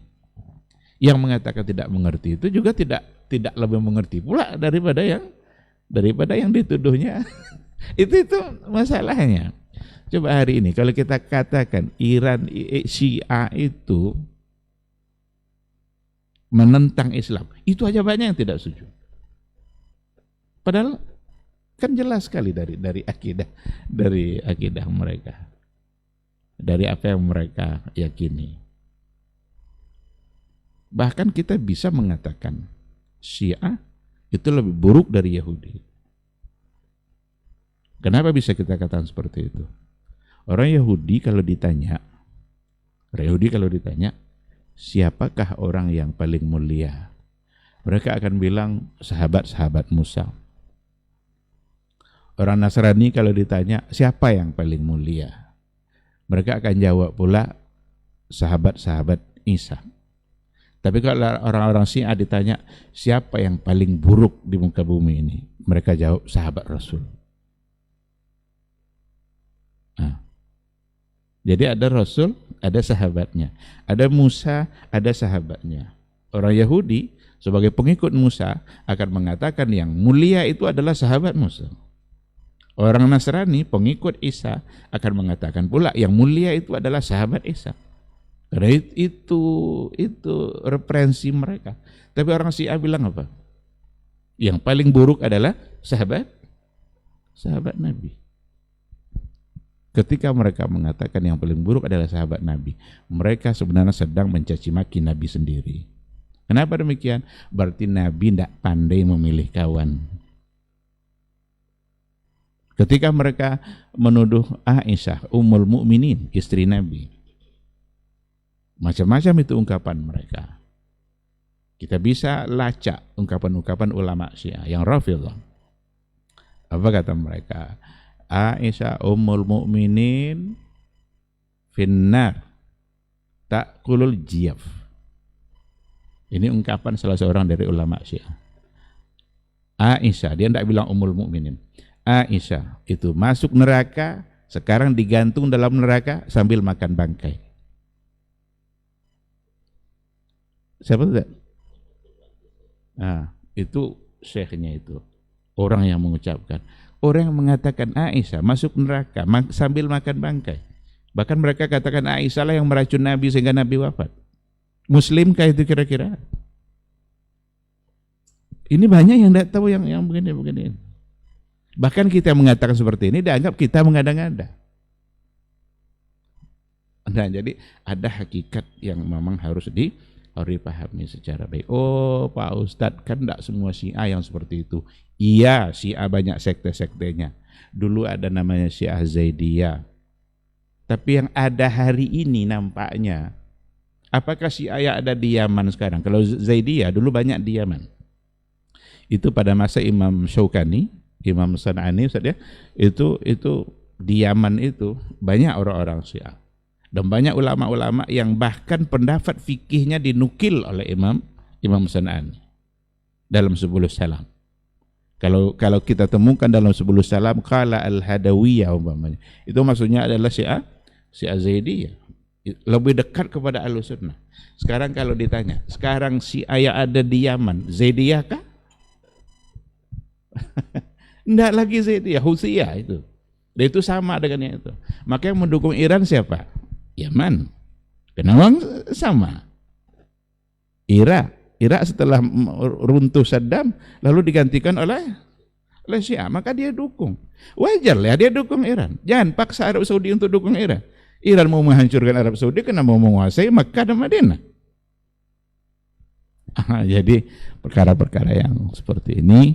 [SPEAKER 6] Yang mengatakan tidak mengerti itu juga tidak lebih mengerti pula daripada yang dituduhnya. itu masalahnya. Coba hari ini kalau kita katakan Iran Syiah itu menentang Islam, itu aja banyak yang tidak setuju. Padahal kan jelas sekali dari akidah mereka, dari apa yang mereka yakini. Bahkan kita bisa mengatakan Syiah itu lebih buruk dari Yahudi. Kenapa bisa kita katakan seperti itu? Orang Yahudi kalau ditanya, siapakah orang yang paling mulia? Mereka akan bilang sahabat-sahabat Musa. Orang Nasrani kalau ditanya siapa yang paling mulia, mereka akan jawab pula sahabat-sahabat Isa. Tapi kalau orang-orang Syiah ditanya siapa yang paling buruk di muka bumi ini, mereka jawab sahabat Rasul. Nah, jadi ada Rasul, ada sahabatnya, ada Musa, ada sahabatnya. Orang Yahudi sebagai pengikut Musa akan mengatakan yang mulia itu adalah sahabat Musa. Orang Nasrani, pengikut Isa, akan mengatakan pula yang mulia itu adalah sahabat Isa. Karena itu referensi mereka. Tapi orang Syiah bilang apa? Yang paling buruk adalah sahabat Nabi. Ketika mereka mengatakan yang paling buruk adalah sahabat Nabi, mereka sebenarnya sedang mencaci maki Nabi sendiri. Kenapa demikian? Berarti Nabi tidak pandai memilih kawan. Ketika mereka menuduh Aisyah, Ummul Mukminin, istri Nabi, macam-macam itu ungkapan mereka. Kita bisa lacak ungkapan-ungkapan ulama Syiah yang Rafidhah. Apa kata mereka? Aisyah Ummul Mukminin finnar ta'kulul jiyaf. Ini ungkapan salah seorang dari ulama Syiah. Aisyah, dia tidak bilang Ummul Mukminin. Aisyah itu masuk neraka sekarang digantung dalam neraka sambil makan bangkai. Siapa itu? Nah, itu syekhnya itu. Orang yang mengucapkan. Orang yang mengatakan Aisyah masuk neraka sambil makan bangkai. Bahkan mereka katakan Aisyah lah yang meracun Nabi sehingga Nabi wafat. Muslimkah itu kira-kira? Ini banyak yang tidak tahu yang begini. Bahkan kita mengatakan seperti ini dianggap kita mengada-ngada. Nah, jadi ada hakikat yang memang harus dipahami secara baik. Oh, Pak Ustadz, kan tidak semua Syiah yang seperti itu. Iya, Syiah banyak sekte-sektenya. Dulu ada namanya Syiah Zaidiyah. Tapi yang ada hari ini nampaknya, apakah Syiah ada di Yaman sekarang? Kalau Zaidiyah dulu banyak di Yaman. Itu pada masa Imam Syaukani, Imam San'ani, itu di Yaman itu banyak orang-orang Syiah. Dan banyak ulama-ulama yang bahkan pendapat fikihnya dinukil oleh Imam San'ani dalam 10 salam. Kalau kita temukan dalam 10 salam qala al-hadawiyah umpamanya, itu maksudnya adalah Syiah Zaidiyah, lebih dekat kepada Ahlussunnah. Sekarang kalau ditanya, sekarang Syiah ada di Yaman, Zaidiyah kah? Enggak lagi Zaidiyah, Husiyah itu. Dan itu sama dengan yang itu. Maka yang mendukung Iran siapa? Yaman. Kenapa sama? Irak setelah runtuh Saddam lalu digantikan oleh Syiah, maka dia dukung. Wajar lah dia dukung Iran. Jangan paksa Arab Saudi untuk dukung Iran. Iran mau menghancurkan Arab Saudi karena mau menguasai Makkah dan Madinah. Jadi perkara-perkara yang seperti ini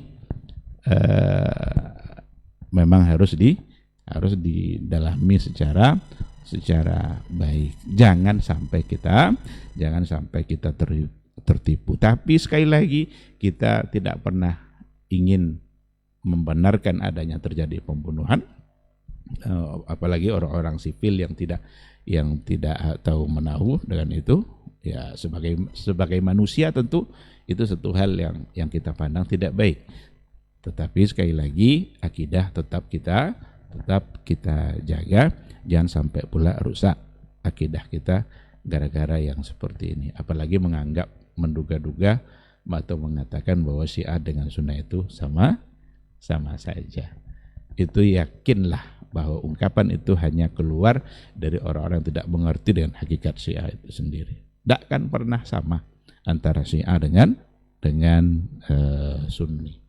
[SPEAKER 6] memang harus didalami secara baik. Jangan sampai kita tertipu. Tapi sekali lagi kita tidak pernah ingin membenarkan adanya terjadi pembunuhan, apalagi orang-orang sipil yang tidak tahu menahu dengan itu. Ya sebagai manusia tentu itu satu hal yang kita pandang tidak baik. Tetapi sekali lagi akidah tetap kita jaga, jangan sampai pula rusak akidah kita gara-gara yang seperti ini. Apalagi menduga-duga atau mengatakan bahwa Syiah dengan Sunnah itu sama saja. Itu yakinlah bahwa ungkapan itu hanya keluar dari orang-orang yang tidak mengerti dengan hakikat Syiah itu sendiri. Tidak akan pernah sama antara Syiah dengan Sunni.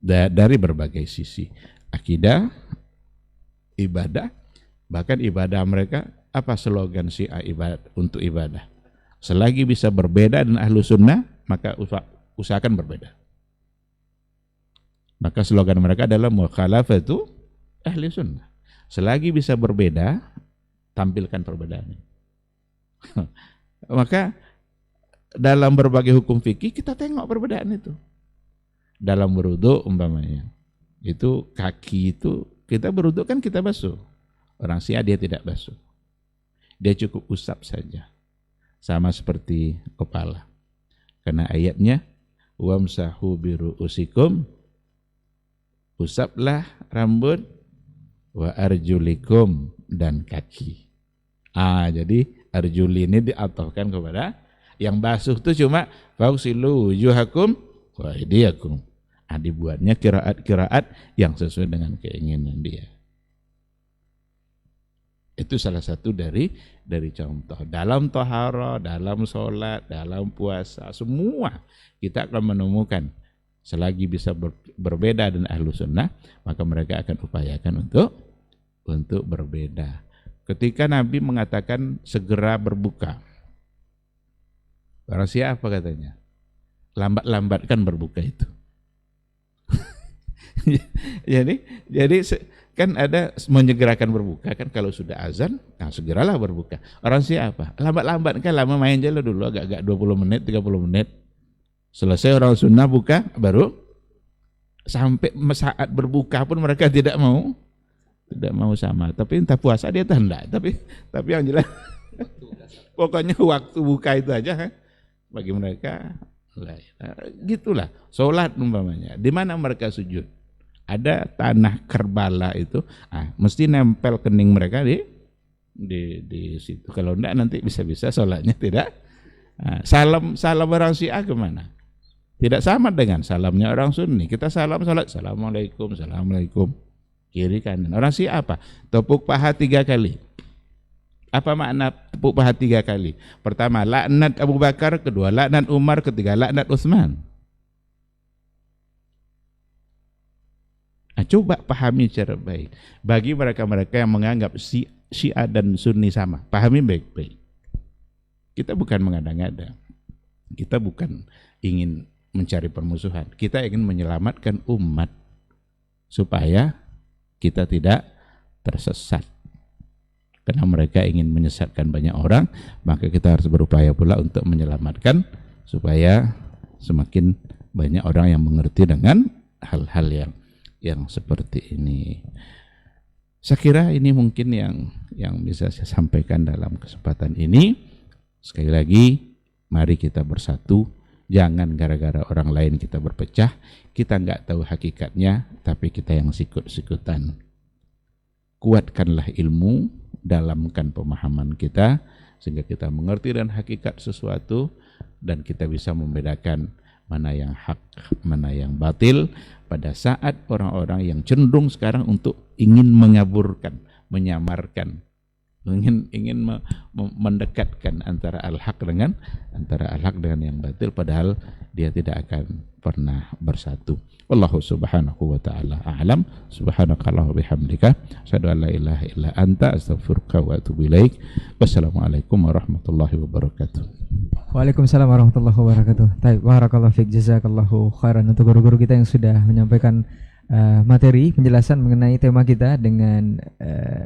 [SPEAKER 6] Dari berbagai sisi akidah, ibadah, bahkan ibadah mereka, apa slogan Syiah untuk ibadah? Selagi bisa berbeda dengan Ahlussunnah, maka usahakan berbeda. Maka slogan mereka adalah mukhalafatu Ahlussunnah. Selagi bisa berbeda, tampilkan perbedaannya. Maka dalam berbagai hukum fikih kita tengok perbedaan itu. Dalam berwudu umpamanya, itu kaki itu kita berwudu kan kita basuh. Orang Syiah dia tidak basuh. Dia cukup usap saja. Sama seperti kepala. Karena ayatnya wamsahu biru'usikum, usaplah rambut, wa arjulikum, dan kaki. Jadi arjuli ini diatofkan kepada yang basuh itu cuma fausilu wujuhakum wa aydiyakum. Dibuatnya kiraat yang sesuai dengan keinginan dia. Itu salah satu dari contoh. Dalam tohara, dalam sholat, dalam puasa, semua kita akan menemukan selagi bisa berbeda dengan Ahlussunnah, maka mereka akan upayakan untuk berbeda. Ketika Nabi mengatakan segera berbuka, orang Syiah apa katanya? Lambat-lambatkan berbuka itu. jadi kan ada menyegerakan berbuka kan, kalau sudah azan, segeralah berbuka. Orang Syiah apa? Lambat-lambat kan, lama main jalan dulu, agak-agak 20 menit, 30 menit. Selesai orang sunnah buka, baru sampai saat berbuka pun mereka tidak mau sama. Tapi entah puasa dia tanda. Tapi yang jelas pokoknya waktu buka itu aja bagi mereka. Gitulah sholat umpamanya. Di mana mereka sujud? ada tanah Karbala itu, mesti nempel kening mereka di situ. Kalau enggak nanti bisa-bisa sholatnya tidak. Salam orang Syiah kemana? Tidak sama dengan salamnya orang Sunni. Kita salam salat, assalamualaikum, assalamualaikum, kiri kanan. Orang Syiah apa? Tepuk paha 3 kali. Apa makna tepuk paha 3 kali? Pertama, laknat Abu Bakar. Kedua, laknat Umar. Ketiga, laknat Utsman. Coba pahami secara baik. Bagi mereka-mereka yang menganggap Syiah dan Sunni sama, pahami baik-baik. Kita bukan mengada-ngada. Kita bukan ingin mencari permusuhan. Kita ingin menyelamatkan umat supaya kita tidak tersesat. Karena mereka ingin menyesatkan banyak orang, maka kita harus berupaya pula untuk menyelamatkan supaya semakin banyak orang yang mengerti dengan hal-hal yang seperti ini. Saya kira ini mungkin yang bisa saya sampaikan dalam kesempatan ini. Sekali lagi, mari kita bersatu. Jangan gara-gara orang lain kita berpecah. Kita nggak tahu hakikatnya, tapi kita yang sikut-sikutan. Kuatkanlah ilmu, dalamkan pemahaman kita, sehingga kita mengerti dan hakikat sesuatu, dan kita bisa membedakan mana yang hak, mana yang batil. Pada saat orang-orang yang cenderung sekarang untuk ingin mengaburkan, menyamarkan, ingin mendekatkan antara al-haq dengan yang batil, padahal dia tidak akan pernah bersatu. Wallahu subhanahu wa ta'ala a'lam. Subhanakallah wa bihamdika asyhadu an la ilaha illa anta astaghfiruka wa atubu ilaik. Wassalamualaikum warahmatullahi wabarakatuh.
[SPEAKER 4] Waalaikumsalam warahmatullahi wabarakatuh. Baik, barakallahu fiik, jazakallahu khairan untuk guru-guru kita yang sudah menyampaikan materi penjelasan mengenai tema kita dengan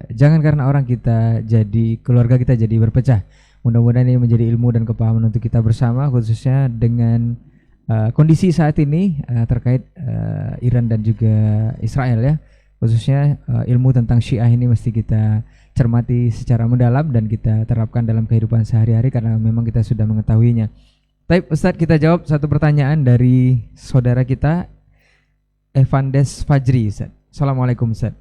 [SPEAKER 4] jangan karena orang kita jadi keluarga kita jadi berpecah. Mudah-mudahan ini menjadi ilmu dan kepahaman untuk kita bersama, khususnya dengan kondisi saat ini terkait Iran dan juga Israel ya. Khususnya ilmu tentang Syiah ini mesti kita cermati secara mendalam dan kita terapkan dalam kehidupan sehari-hari karena memang kita sudah mengetahuinya. Baik, Ustadz, kita jawab satu pertanyaan dari saudara kita Evandes Fajri, Ustaz. Assalamualaikum, Ustaz.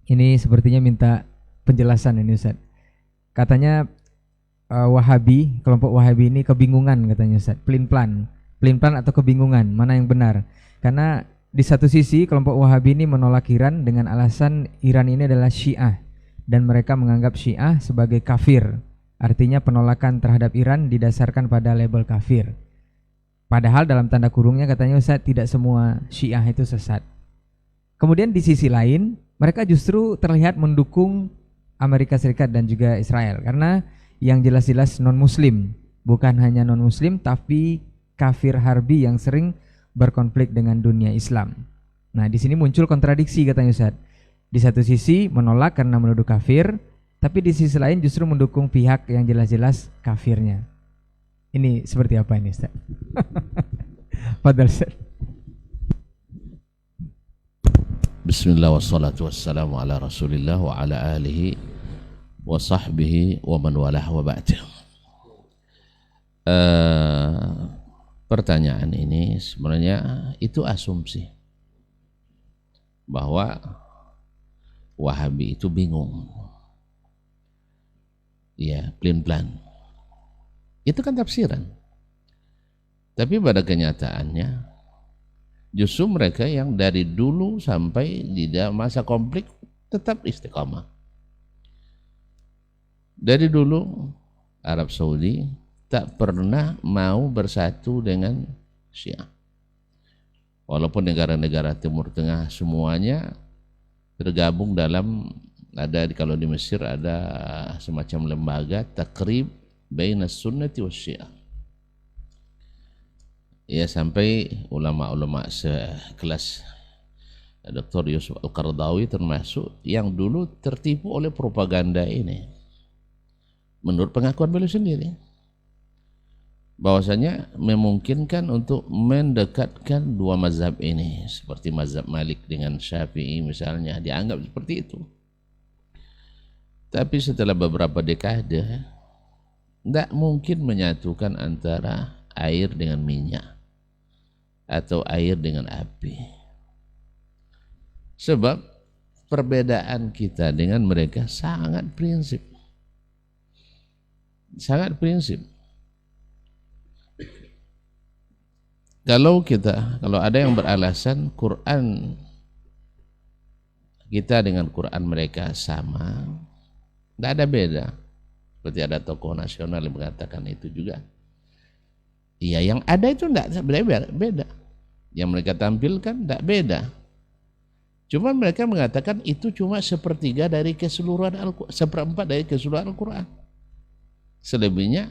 [SPEAKER 4] Ini sepertinya minta penjelasan ini, Ustaz. Katanya Wahabi, kelompok Wahabi ini kebingungan katanya, Ustaz. Pelin-pelan atau kebingungan, mana yang benar? Karena di satu sisi kelompok Wahabi ini menolak Iran dengan alasan Iran ini adalah Syiah dan mereka menganggap Syiah sebagai kafir. Artinya penolakan terhadap Iran didasarkan pada label kafir. Padahal dalam tanda kurungnya katanya, Ustaz, tidak semua Syiah itu sesat. Kemudian di sisi lain, mereka justru terlihat mendukung Amerika Serikat dan juga Israel. Karena yang jelas-jelas non-muslim, bukan hanya non-muslim, tapi kafir harbi yang sering berkonflik dengan dunia Islam. Nah, di sini muncul kontradiksi katanya, Ustaz. Di satu sisi menolak karena menuduh kafir, tapi di sisi lain justru mendukung pihak yang jelas-jelas kafirnya. Ini seperti apa ini, Ustaz? Fadal, Ustaz.
[SPEAKER 1] Bismillah wassalatu wassalamu ala rasulillah wa ala alihi wa sahbihi wa man walah wa ba'd. Pertanyaan ini sebenarnya itu asumsi bahwa Wahabi itu bingung. Ya, pelin-pelan. Itu kan tafsiran. Tapi pada kenyataannya justru mereka yang dari dulu sampai di masa konflik tetap istiqamah. Dari dulu Arab Saudi tak pernah mau bersatu dengan Syiah. Walaupun negara-negara Timur Tengah semuanya tergabung dalam, kalau di Mesir ada semacam lembaga takrib Bainas Sunnati was Syiah. Ya, sampai ulama-ulama sekelas Dr. Yusuf Al-Qaradawi termasuk yang dulu tertipu oleh propaganda ini. Menurut pengakuan beliau sendiri, bahwasanya memungkinkan untuk mendekatkan dua mazhab ini, seperti mazhab Malik dengan Syafi'i misalnya, dianggap seperti itu. Tapi setelah beberapa dekade tidak mungkin menyatukan antara air dengan minyak atau air dengan api. Sebab perbedaan kita dengan mereka sangat prinsip. Sangat prinsip. Kalau ada yang beralasan Quran kita dengan Quran mereka sama, tidak ada beda. Seperti ada tokoh nasional yang mengatakan itu juga. Iya, yang ada itu tidak beda. Yang mereka tampilkan tidak beda. Cuma mereka mengatakan itu cuma sepertiga dari keseluruhan Al-Quran, seperempat dari keseluruhan Al-Quran. Selebihnya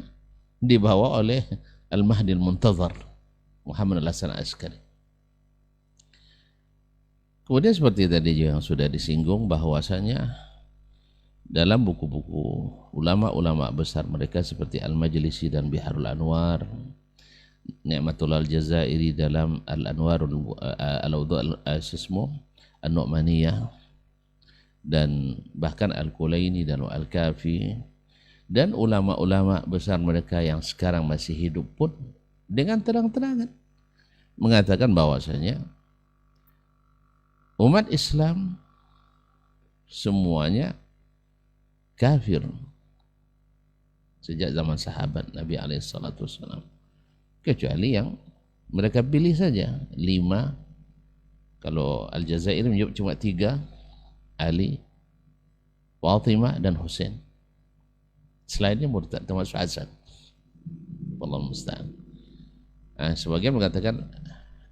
[SPEAKER 1] dibawa oleh Al-Mahdi Al-Muntazar, Muhammad Al-Hasan Askari. Kemudian seperti tadi yang sudah disinggung bahwasanya dalam buku-buku ulama-ulama besar mereka seperti Al-Majlisi dan Biharul Anwar, Ni'matullah Al-Jazairi dalam Al-Anwar Al-Awdu' An-Nu'maniyah, dan bahkan Al-Kulaini dan Al-Kafi, dan ulama-ulama besar mereka yang sekarang masih hidup pun dengan terang-terangan mengatakan bahwasanya umat Islam semuanya kafir sejak zaman sahabat Nabi SAW, kecuali yang mereka pilih saja 5. Kalau Al-Jazair menyebut cuma 3, Ali, Fatimah dan Husain. Selainnya murtad, termasuk Hasan. Wallahu musta'an. Sebagian mengatakan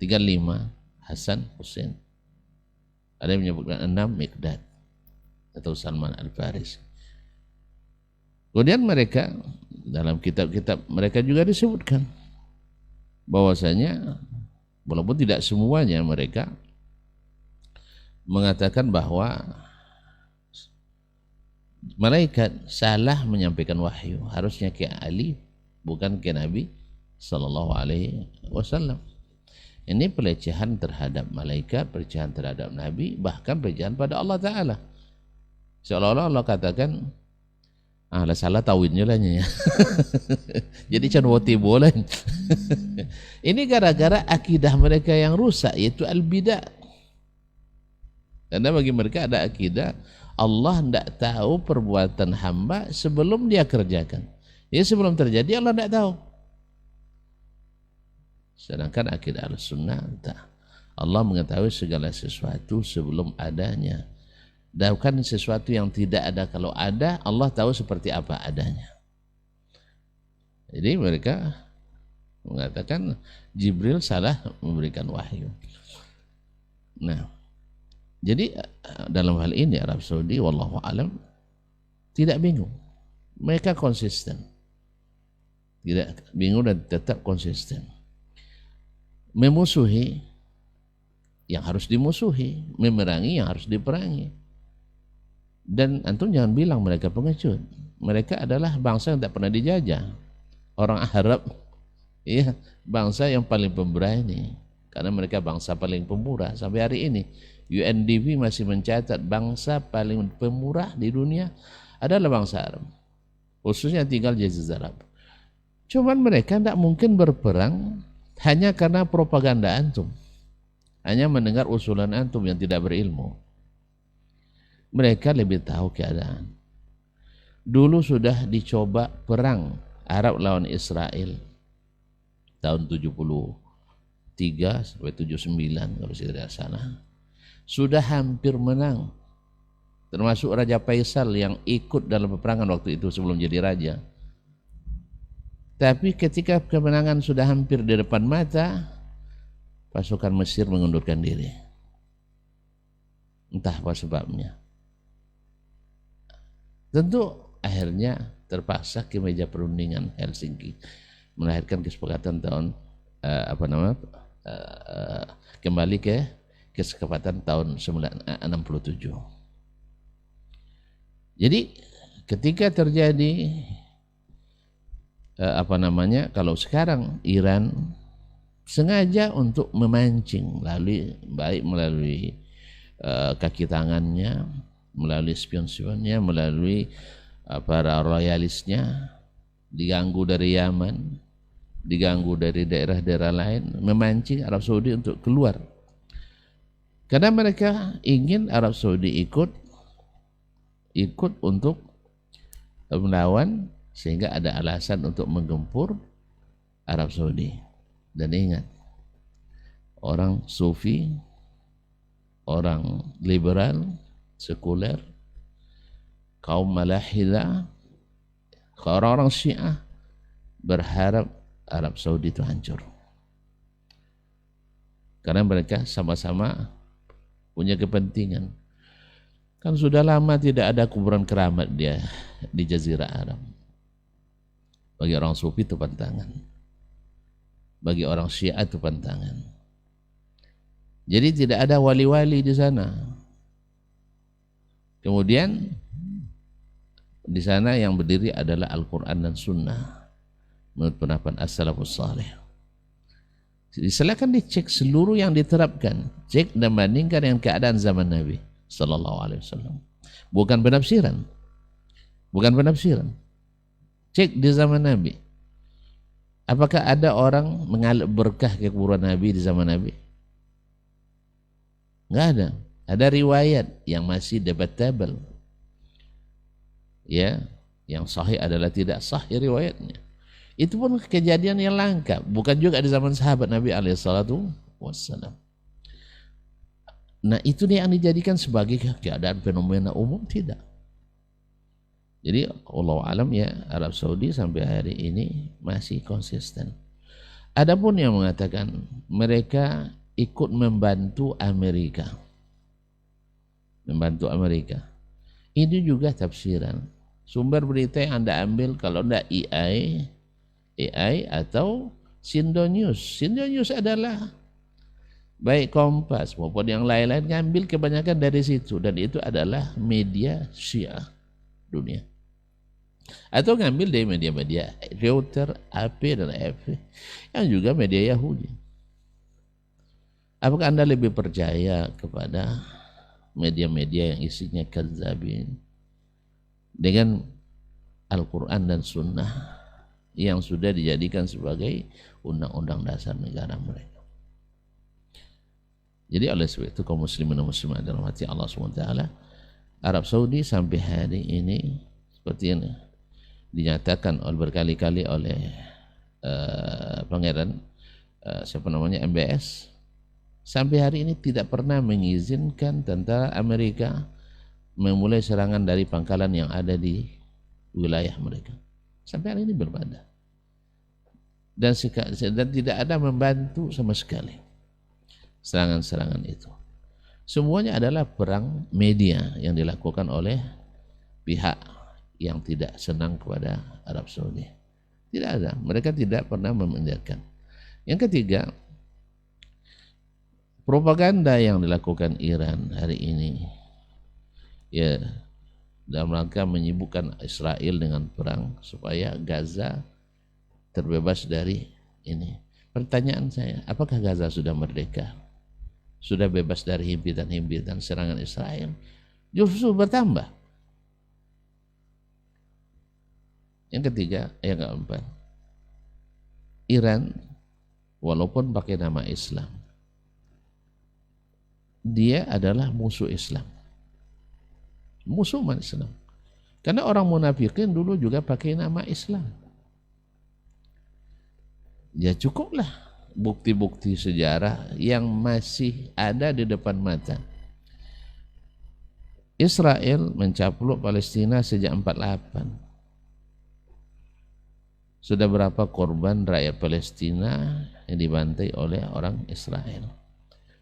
[SPEAKER 1] 3, 5, Hasan, Husain. Ada yang menyebutkan 6, Miqdad atau Salman Al-Farisi. Kemudian mereka dalam kitab-kitab mereka juga disebutkan bahwasanya walaupun tidak semuanya mereka mengatakan bahwa malaikat salah menyampaikan wahyu, harusnya ke Ali bukan ke Nabi sallallahu alaihi wasallam. Ini pelecehan terhadap malaikat, pelecehan terhadap Nabi, bahkan pelecehan pada Allah Ta'ala. Seolah-olah Allah katakan lah salah tawinnya lah ya. Jadi canwati boleh. Ini gara-gara akidah mereka yang rusak, yaitu al-bidah. Karena bagi mereka ada akidah Allah tidak tahu perbuatan hamba sebelum dia kerjakan. Ya, sebelum terjadi Allah tidak tahu. Sedangkan akidah Ahlussunnah Allah mengetahui segala sesuatu sebelum adanya. Dan bukan sesuatu yang tidak ada, kalau ada Allah tahu seperti apa adanya. Jadi mereka mengatakan Jibril salah memberikan wahyu. Nah, jadi dalam hal ini Arab Saudi wallahu alam tidak bingung. Mereka konsisten. Tidak bingung dan tetap konsisten. Memusuhi yang harus dimusuhi, memerangi yang harus diperangi. Dan antum jangan bilang mereka pengecut. Mereka adalah bangsa yang tak pernah dijajah. Orang Arab, ya, bangsa yang paling pemberani. Karena mereka bangsa paling pemurah sampai hari ini. UNDP masih mencatat bangsa paling pemurah di dunia adalah bangsa Arab, khususnya tinggal di Jazirah Arab. Cuman mereka tidak mungkin berperang hanya karena propaganda antum, hanya mendengar usulan antum yang tidak berilmu. Mereka lebih tahu keadaan. Dulu sudah dicoba perang Arab lawan Israel tahun 73 sampai 79 kalau tidak salah. Sudah hampir menang, termasuk Raja Faisal yang ikut dalam peperangan waktu itu sebelum jadi raja. Tapi ketika kemenangan sudah hampir di depan mata, pasukan Mesir mengundurkan diri. Entah apa sebabnya. Tentu akhirnya terpaksa ke meja perundingan Helsinki, melahirkan kesepakatan tahun kembali ke kesepakatan tahun 67. Jadi ketika terjadi kalau sekarang Iran sengaja untuk memancing melalui kaki tangannya, melalui spion-spionnya, melalui para royalisnya, diganggu dari Yaman, diganggu dari daerah-daerah lain, memancing Arab Saudi untuk keluar Karena mereka ingin Arab Saudi ikut untuk melawan, sehingga ada alasan untuk menggempur Arab Saudi. Dan ingat, orang Sufi, orang liberal, sekuler, kaum Malahidah, orang-orang Syiah berharap Arab Saudi itu hancur. Karena mereka sama-sama punya kepentingan. Kan sudah lama tidak ada kuburan keramat dia di Jazirah Arab. Bagi orang Sufi itu pantangan. Bagi orang Syiah itu pantangan. Jadi tidak ada wali-wali di sana. Kemudian di sana yang berdiri adalah Al-Quran dan Sunnah menurut pendapat As-Salafus Salih. Silakan dicek seluruh yang diterapkan, cek dan bandingkan dengan keadaan zaman Nabi Sallallahu Alaihi Wasallam. Bukan penafsiran, cek di zaman Nabi. Apakah ada orang mengalap berkah ke kuburan Nabi di zaman Nabi? Nggak ada. Ada riwayat yang masih debatable. Ya, yang sahih adalah tidak sahih riwayatnya. Itu pun kejadian yang langka, bukan juga di zaman sahabat Nabi SAW. Nah, itu yang dijadikan sebagai keadaan fenomena umum, tidak. Jadi Allah alam ya, Arab Saudi sampai hari ini masih konsisten. Adapun yang mengatakan mereka ikut membantu Amerika. Ini juga tafsiran. Sumber berita yang Anda ambil kalau tidak AI atau Sindo News. Sindo News adalah baik Kompas maupun yang lain-lain ngambil kebanyakan dari situ, dan itu adalah media Syiah dunia. Atau ngambil dari media-media Reuters, AP dan AFP yang juga media Yahudi. Apakah Anda lebih percaya kepada media-media yang isinya kadzabin dengan Al-Quran dan Sunnah yang sudah dijadikan sebagai undang-undang dasar negara mereka? Jadi oleh sebab itu kaum muslimin dan muslimat dalam hati Allah SWT, Arab Saudi sampai hari ini seperti yang dinyatakan berkali-kali oleh pangeran MBS, sampai hari ini tidak pernah mengizinkan tentara Amerika memulai serangan dari pangkalan yang ada di wilayah mereka. Sampai hari ini berbeda. Dan tidak ada membantu sama sekali serangan-serangan itu. Semuanya adalah perang media yang dilakukan oleh pihak yang tidak senang kepada Arab Saudi. Tidak ada, mereka tidak pernah membenarkan. Yang ketiga, propaganda yang dilakukan Iran hari ini, ya, dalam rangka menyibukkan Israel dengan perang supaya Gaza terbebas dari ini. Pertanyaan saya, apakah Gaza sudah merdeka? Sudah bebas dari himpitan-himpitan serangan Israel? Justru bertambah. Yang ketiga, yang keempat, Iran walaupun pakai nama Islam, dia adalah musuh Islam, musuh umat Islam. Karena orang munafikin dulu juga pakai nama Islam. Ya cukuplah bukti-bukti sejarah yang masih ada di depan mata. Israel mencaplok Palestina sejak 48. Sudah berapa korban rakyat Palestina yang dibantai oleh orang Israel,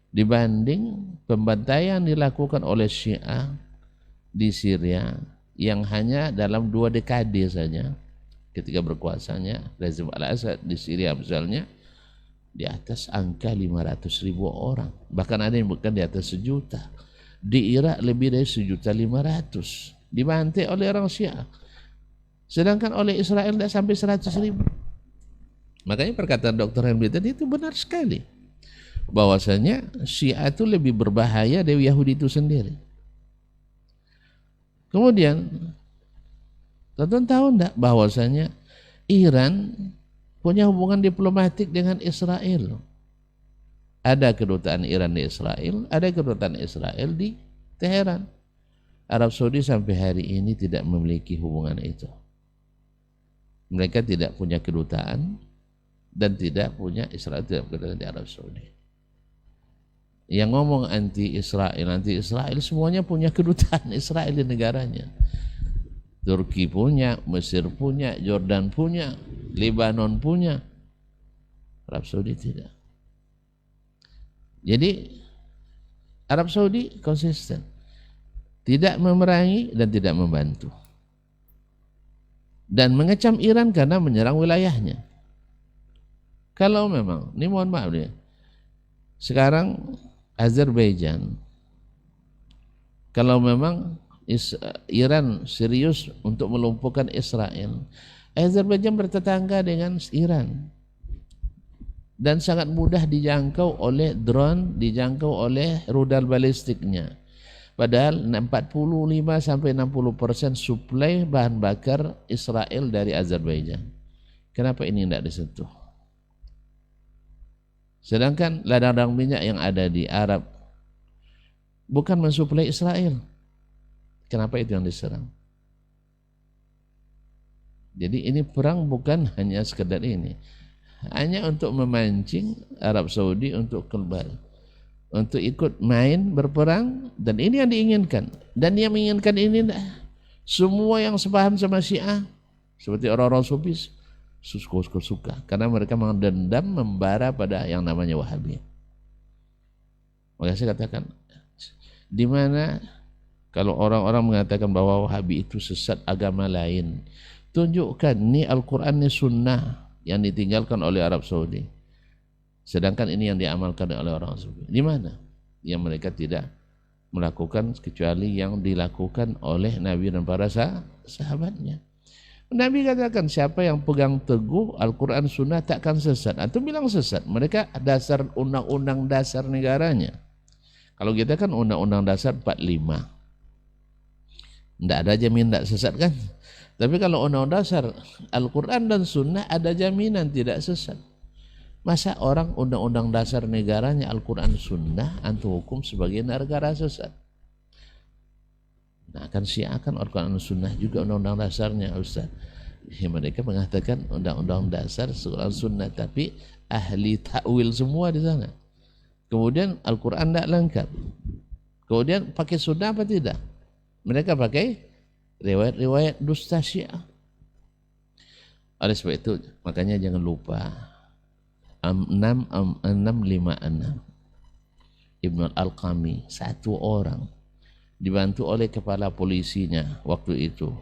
[SPEAKER 1] dibanding pembantaian dilakukan oleh Syiah di Syria yang hanya dalam 2 dekade saja ketika berkuasanya rezim Al-Assad di Syria misalnya, di atas angka 500.000 orang, bahkan ada yang bukan di atas 1 juta. Di Irak lebih dari 1.500.000 dibantai oleh orang Syiah, sedangkan oleh Israel tidak sampai 100.000. Makanya perkataan Dr. Henry tadi itu benar sekali, bahwasanya Syiah itu lebih berbahaya dari Yahudi itu sendiri. Kemudian teman-teman tahu enggak bahwasanya Iran punya hubungan diplomatik dengan Israel? Ada kedutaan Iran di Israel, ada kedutaan Israel di Teheran. Arab Saudi sampai hari ini tidak memiliki hubungan itu. Mereka tidak punya kedutaan dan tidak punya Israel, tidak kedutaan di Arab Saudi. Yang ngomong anti Israel semuanya punya kedutaan Israel di negaranya. Turki punya, Mesir punya, Jordan punya, Lebanon punya, Arab Saudi tidak. Jadi Arab Saudi konsisten, tidak memerangi dan tidak membantu, dan mengecam Iran karena menyerang wilayahnya. Kalau memang, ini mohon maaf ya, sekarang Azerbaijan, kalau memang Iran serius untuk melumpuhkan Israel, Azerbaijan bertetangga dengan Iran dan sangat mudah dijangkau oleh drone, dijangkau oleh rudal balistiknya. Padahal 45-60% suplai bahan bakar Israel dari Azerbaijan. Kenapa ini tidak disentuh? Sedangkan ladang-ladang minyak yang ada di Arab bukan mensuplai Israel. Kenapa itu yang diserang? Jadi ini perang bukan hanya sekedar ini, hanya untuk memancing Arab Saudi untuk kembali, untuk ikut main berperang, dan ini yang diinginkan. Dan yang menginginkan ini semua yang sepaham sama Syiah, seperti orang-orang Sufis, suka, karena mereka mendendam membara pada yang namanya Wahabi. Maka saya katakan, di mana kalau orang-orang mengatakan bahwa Wahabi itu sesat agama lain, tunjukkan ini Al-Quran, ini sunnah yang ditinggalkan oleh Arab Saudi. Sedangkan ini yang diamalkan oleh orang Saudi. Di mana? Yang mereka tidak melakukan kecuali yang dilakukan oleh Nabi dan para sahabatnya. Nabi katakan siapa yang pegang teguh Al-Quran sunnah takkan sesat. Atau bilang sesat, mereka dasar undang-undang dasar negaranya. Kalau kita kan undang-undang dasar 45. Tidak ada jamin tidak sesat kan? Tapi kalau undang-undang dasar Al-Quran dan Sunnah ada jaminan tidak sesat. Masa orang undang-undang dasar negaranya Al-Quran Sunnah antum hukum sebagai negara sesat? Nah, akan siakan Al-Quran Sunnah juga undang-undang dasarnya, Ustaz. Ya, mereka mengatakan undang-undang dasar Al-Quran Sunnah, tapi ahli takwil semua di sana. Kemudian Al-Quran tidak lengkap. Kemudian pakai Sunnah apa tidak? Mereka pakai riwayat-riwayat dusta Syiah. Oleh sebab itu, makanya jangan lupa 656 Ibn Al-Qami, satu orang dibantu oleh kepala polisinya waktu itu,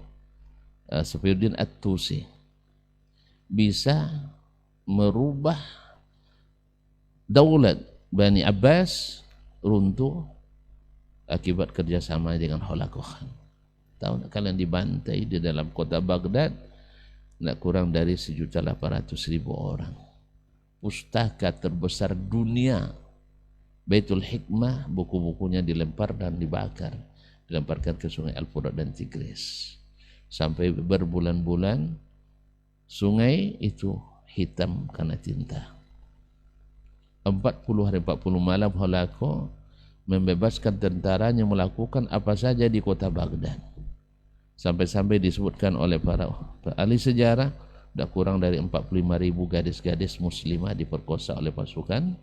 [SPEAKER 1] Safiuddin At-Tusi, bisa merubah daulat Bani Abbas runtuh akibat kerjasama dengan Hulagu Khan. Tahu kalian dibantai di dalam kota Baghdad tidak kurang dari 1.800.000 orang. Pustaka terbesar dunia, Baitul Hikmah, buku-bukunya dilempar dan dibakar, dilemparkan ke sungai Al-Furat dan Tigris. Sampai berbulan-bulan sungai itu hitam karena tinta. 40 hari 40 malam Hulagu membebaskan tentaranya melakukan apa saja di kota Baghdad. Sampai-sampai disebutkan oleh para ahli sejarah tidak kurang dari 45.000 gadis-gadis muslimah diperkosa oleh pasukan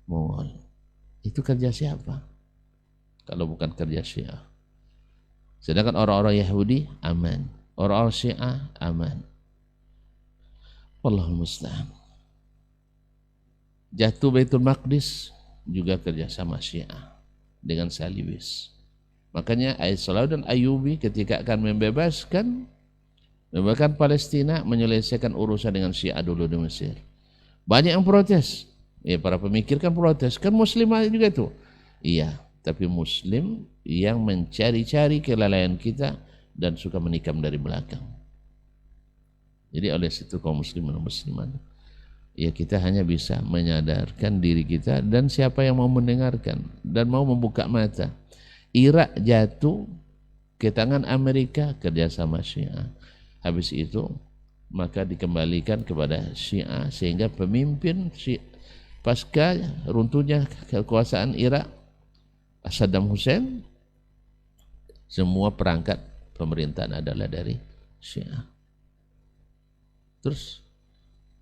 [SPEAKER 1] Mongol. Itu kerja siapa? Kalau bukan kerja Syiah. Sedangkan orang-orang Yahudi aman, orang-orang Syiah aman. Wallahul musta'an. Jatuh Baitul Maqdis juga kerjasama Syiah dengan Salibis. Makanya Aisyah dan Ayyubi ketika akan membebaskan Palestina, menyelesaikan urusan dengan Syiah dulu di Mesir. Banyak yang protes. Ya, para pemikir kan protes. Kan muslimah juga itu. Iya, tapi muslim yang mencari-cari kelalaian kita dan suka menikam dari belakang. Jadi oleh situ kaum muslimin dan muslimat, ya kita hanya bisa menyadarkan diri kita dan siapa yang mau mendengarkan dan mau membuka mata. Irak jatuh ke tangan Amerika kerjasama Syiah. Habis itu maka dikembalikan kepada Syiah sehingga pemimpin pasca runtuhnya kekuasaan Irak Saddam Hussein, semua perangkat pemerintahan adalah dari Syiah. Terus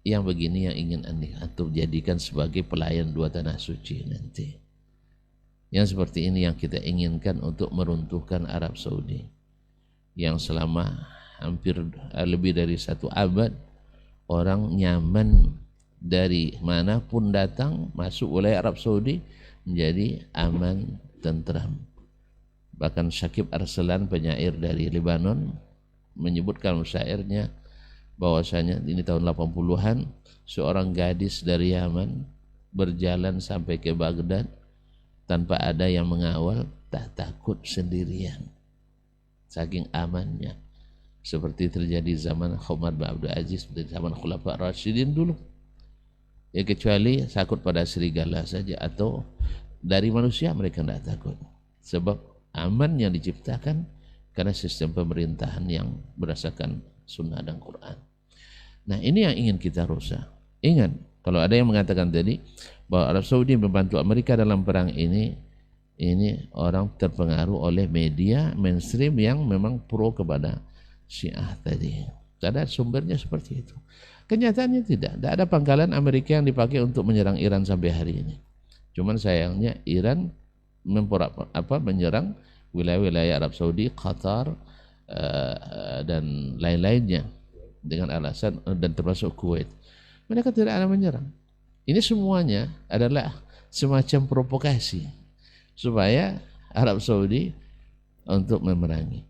[SPEAKER 1] yang begini yang ingin antum jadikan sebagai pelayan dua tanah suci nanti. Yang seperti ini yang kita inginkan untuk meruntuhkan Arab Saudi, yang selama hampir lebih dari 1 abad orang nyaman dari manapun datang masuk wilayah Arab Saudi menjadi aman, tentram. Bahkan Syakib Arslan, penyair dari Lebanon, menyebutkan syairnya bahwasanya ini tahun 80-an seorang gadis dari Yaman berjalan sampai ke Baghdad tanpa ada yang mengawal, tak takut sendirian, saking amannya. Seperti terjadi zaman Umar bin Abdul Aziz, zaman Khulafa Rasyidin dulu. Ya kecuali takut pada serigala saja, atau dari manusia mereka tidak takut. Sebab aman yang diciptakan karena sistem pemerintahan yang berdasarkan sunnah dan Quran. Nah ini yang ingin kita rusak. Ingat, kalau ada yang mengatakan tadi bahwa Arab Saudi membantu Amerika dalam perang ini orang terpengaruh oleh media mainstream yang memang pro kepada Syiah tadi. Ada sumbernya seperti itu. Kenyataannya tidak ada pangkalan Amerika yang dipakai untuk menyerang Iran sampai hari ini. Cuman sayangnya Iran menyerang wilayah-wilayah Arab Saudi, Qatar, dan lain-lainnya dengan alasan, dan termasuk Kuwait. Mereka tidak ada menyerang. Ini semuanya adalah semacam provokasi supaya Arab Saudi untuk memerangi.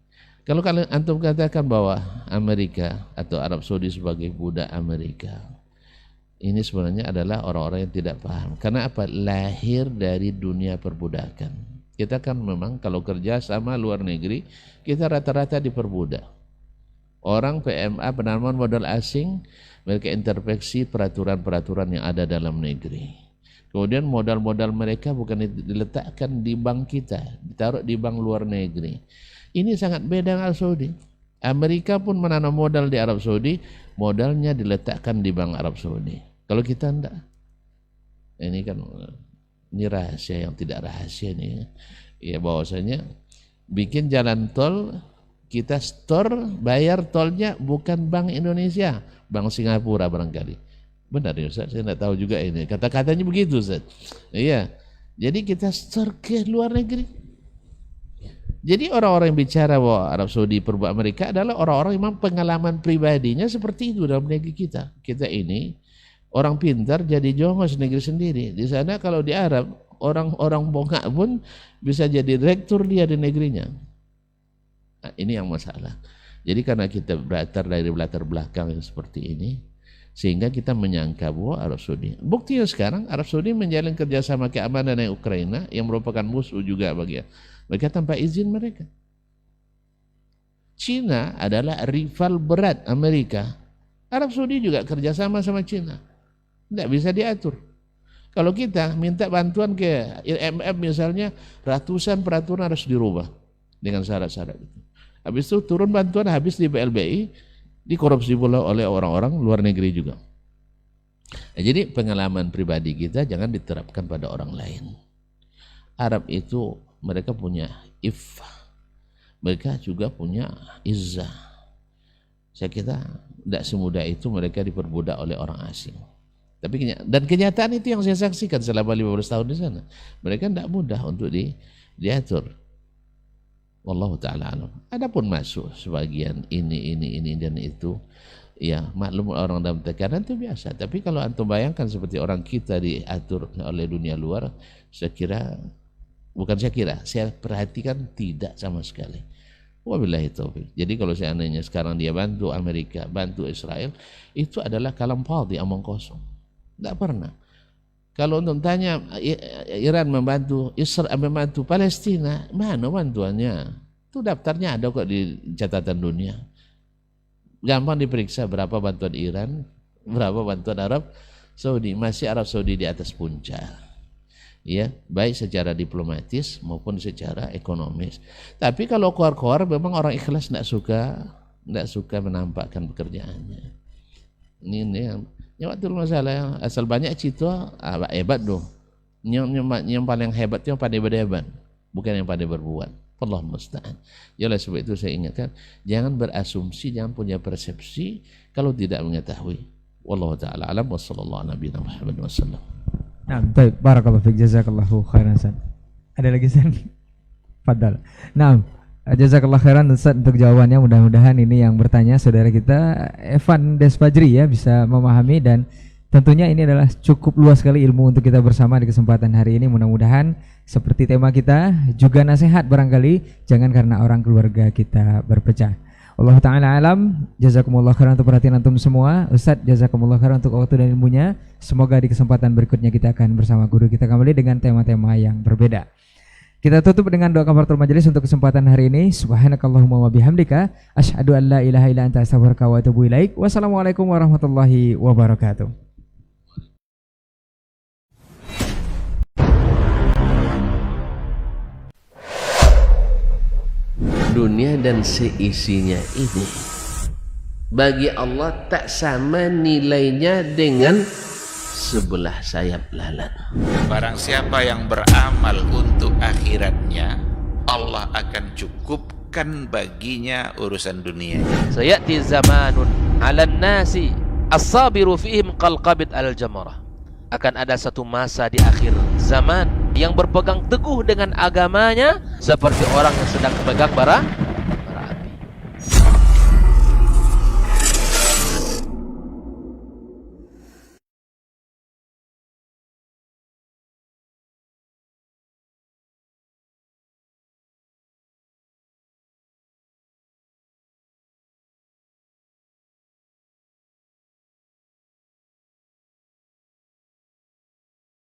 [SPEAKER 1] Kalau kalian antum katakan bahwa Amerika atau Arab Saudi sebagai budak Amerika, ini sebenarnya adalah orang-orang yang tidak paham. Karena apa? Lahir dari dunia perbudakan. Kita kan memang kalau kerja sama luar negeri, kita rata-rata diperbudak. Orang PMA, penanaman modal asing, mereka intervensi peraturan-peraturan yang ada dalam negeri. Kemudian modal-modal mereka bukan diletakkan di bank kita, ditaruh di bank luar negeri. Ini sangat beda dengan Arab Saudi. Amerika pun menanam modal di Arab Saudi, modalnya diletakkan di bank Arab Saudi. Kalau kita enggak. Ini kan ini rahasia yang tidak rahasia ini. Ya bahwasanya bikin jalan tol, kita store bayar tolnya bukan Bank Indonesia, Bank Singapura barangkali. Benar ya Ustaz? Saya tidak tahu juga ini. Kata-katanya begitu Ustaz. Iya. Jadi kita store ke luar negeri. Jadi orang-orang yang bicara bahwa Arab Saudi perbudak Amerika adalah orang-orang yang memang pengalaman pribadinya seperti itu dalam negeri kita. Kita ini orang pintar jadi jongos negeri sendiri. Di sana kalau di Arab, orang-orang bongkak pun bisa jadi direktur dia di negerinya. Nah, ini yang masalah. Jadi karena kita berasal dari latar belakang yang seperti ini, sehingga kita menyangka bahwa Arab Saudi. Buktinya sekarang Arab Saudi menjalin kerjasama keamanan dengan Ukraina yang merupakan musuh juga bagi mereka tanpa izin mereka. Cina adalah rival berat Amerika. Arab Saudi juga kerjasama sama Cina. Tidak bisa diatur. Kalau kita minta bantuan ke IMF misalnya, ratusan peraturan harus dirubah dengan syarat-syarat itu. Habis itu turun bantuan, habis di BLBI, dikorupsi pula oleh orang-orang luar negeri juga. Nah, jadi pengalaman pribadi kita jangan diterapkan pada orang lain. Arab itu mereka punya iffah, mereka juga punya izzah. Saya kira tidak semudah itu mereka diperbudak oleh orang asing. Tapi dan kenyataan itu yang saya saksikan selama 15 tahun di sana. Mereka tidak mudah untuk diatur. Wallahu ta'ala alam. Adapun masuk sebagian ini dan itu, ya maklum orang dalam tekanan itu biasa. Tapi kalau antum bayangkan seperti orang kita diatur oleh dunia luar, saya perhatikan tidak sama sekali. Wabillahi taufiq. Jadi kalau seandainya sekarang dia bantu Amerika, bantu Israel, itu adalah kalam fadhi, omong kosong. Tidak pernah. Kalau untuk tanya Iran membantu Israel, membantu Palestina, mana bantuannya? Itu daftarnya ada kok di catatan dunia. Gampang diperiksa berapa bantuan Iran, berapa bantuan Arab Saudi. Masih Arab Saudi di atas puncak. Ya, baik secara diplomatis maupun secara ekonomis. Tapi kalau keluar-keluar memang orang ikhlas tidak suka menampakkan pekerjaannya. Ini yang Nyawatul masalah asal banyak cerita hebat doh. Yang paling hebat itu yang pandai berdebat, bukan yang pandai berbuat. Allah musta'an. Oleh sebab itu saya ingatkan, jangan berasumsi, jangan punya persepsi kalau tidak mengetahui. Wallahu ta'ala alam wa sallallahu ala nabiyina Muhammad wa sallam.
[SPEAKER 4] Nah, baik, barakallahu fiik, jazakallahu khairan Ustaz. Ada lagi Ustaz? Fadal. Nah, jazakallahu khairan Ustaz untuk jawabannya. Mudah-mudahan ini yang bertanya saudara kita Evan Desfajri ya bisa memahami, dan tentunya ini adalah cukup luas sekali ilmu untuk kita bersama di kesempatan hari ini. Mudah-mudahan seperti tema kita juga nasihat barangkali, jangan karena orang keluarga kita berpecah. Allah Ta'ala alam. Jazakumullah khairan untuk perhatian antum semua. Ustaz, jazakumullah khairan untuk waktu dan ilmunya. Semoga di kesempatan berikutnya kita akan bersama guru kita kembali dengan tema-tema yang berbeda. Kita tutup dengan doa kafaratul majelis untuk kesempatan hari ini. Subhanakallahumma wa bihamdika asyhadu an la ilaha illa anta astaghfiruka wa atubu ilaik. Wassalamualaikum warahmatullahi wabarakatuh.
[SPEAKER 1] Dunia dan seisinya ini bagi Allah tak sama nilainya dengan sebelah sayap lalat.
[SPEAKER 2] Barang siapa yang beramal untuk akhiratnya, Allah akan cukupkan baginya urusan dunia.
[SPEAKER 3] Sayati zamanun 'alan nasi as-sabiru fihim qalqabit al-jamarah. Akan ada satu masa di akhir zaman yang berpegang teguh dengan agamanya seperti orang yang sedang memegang bara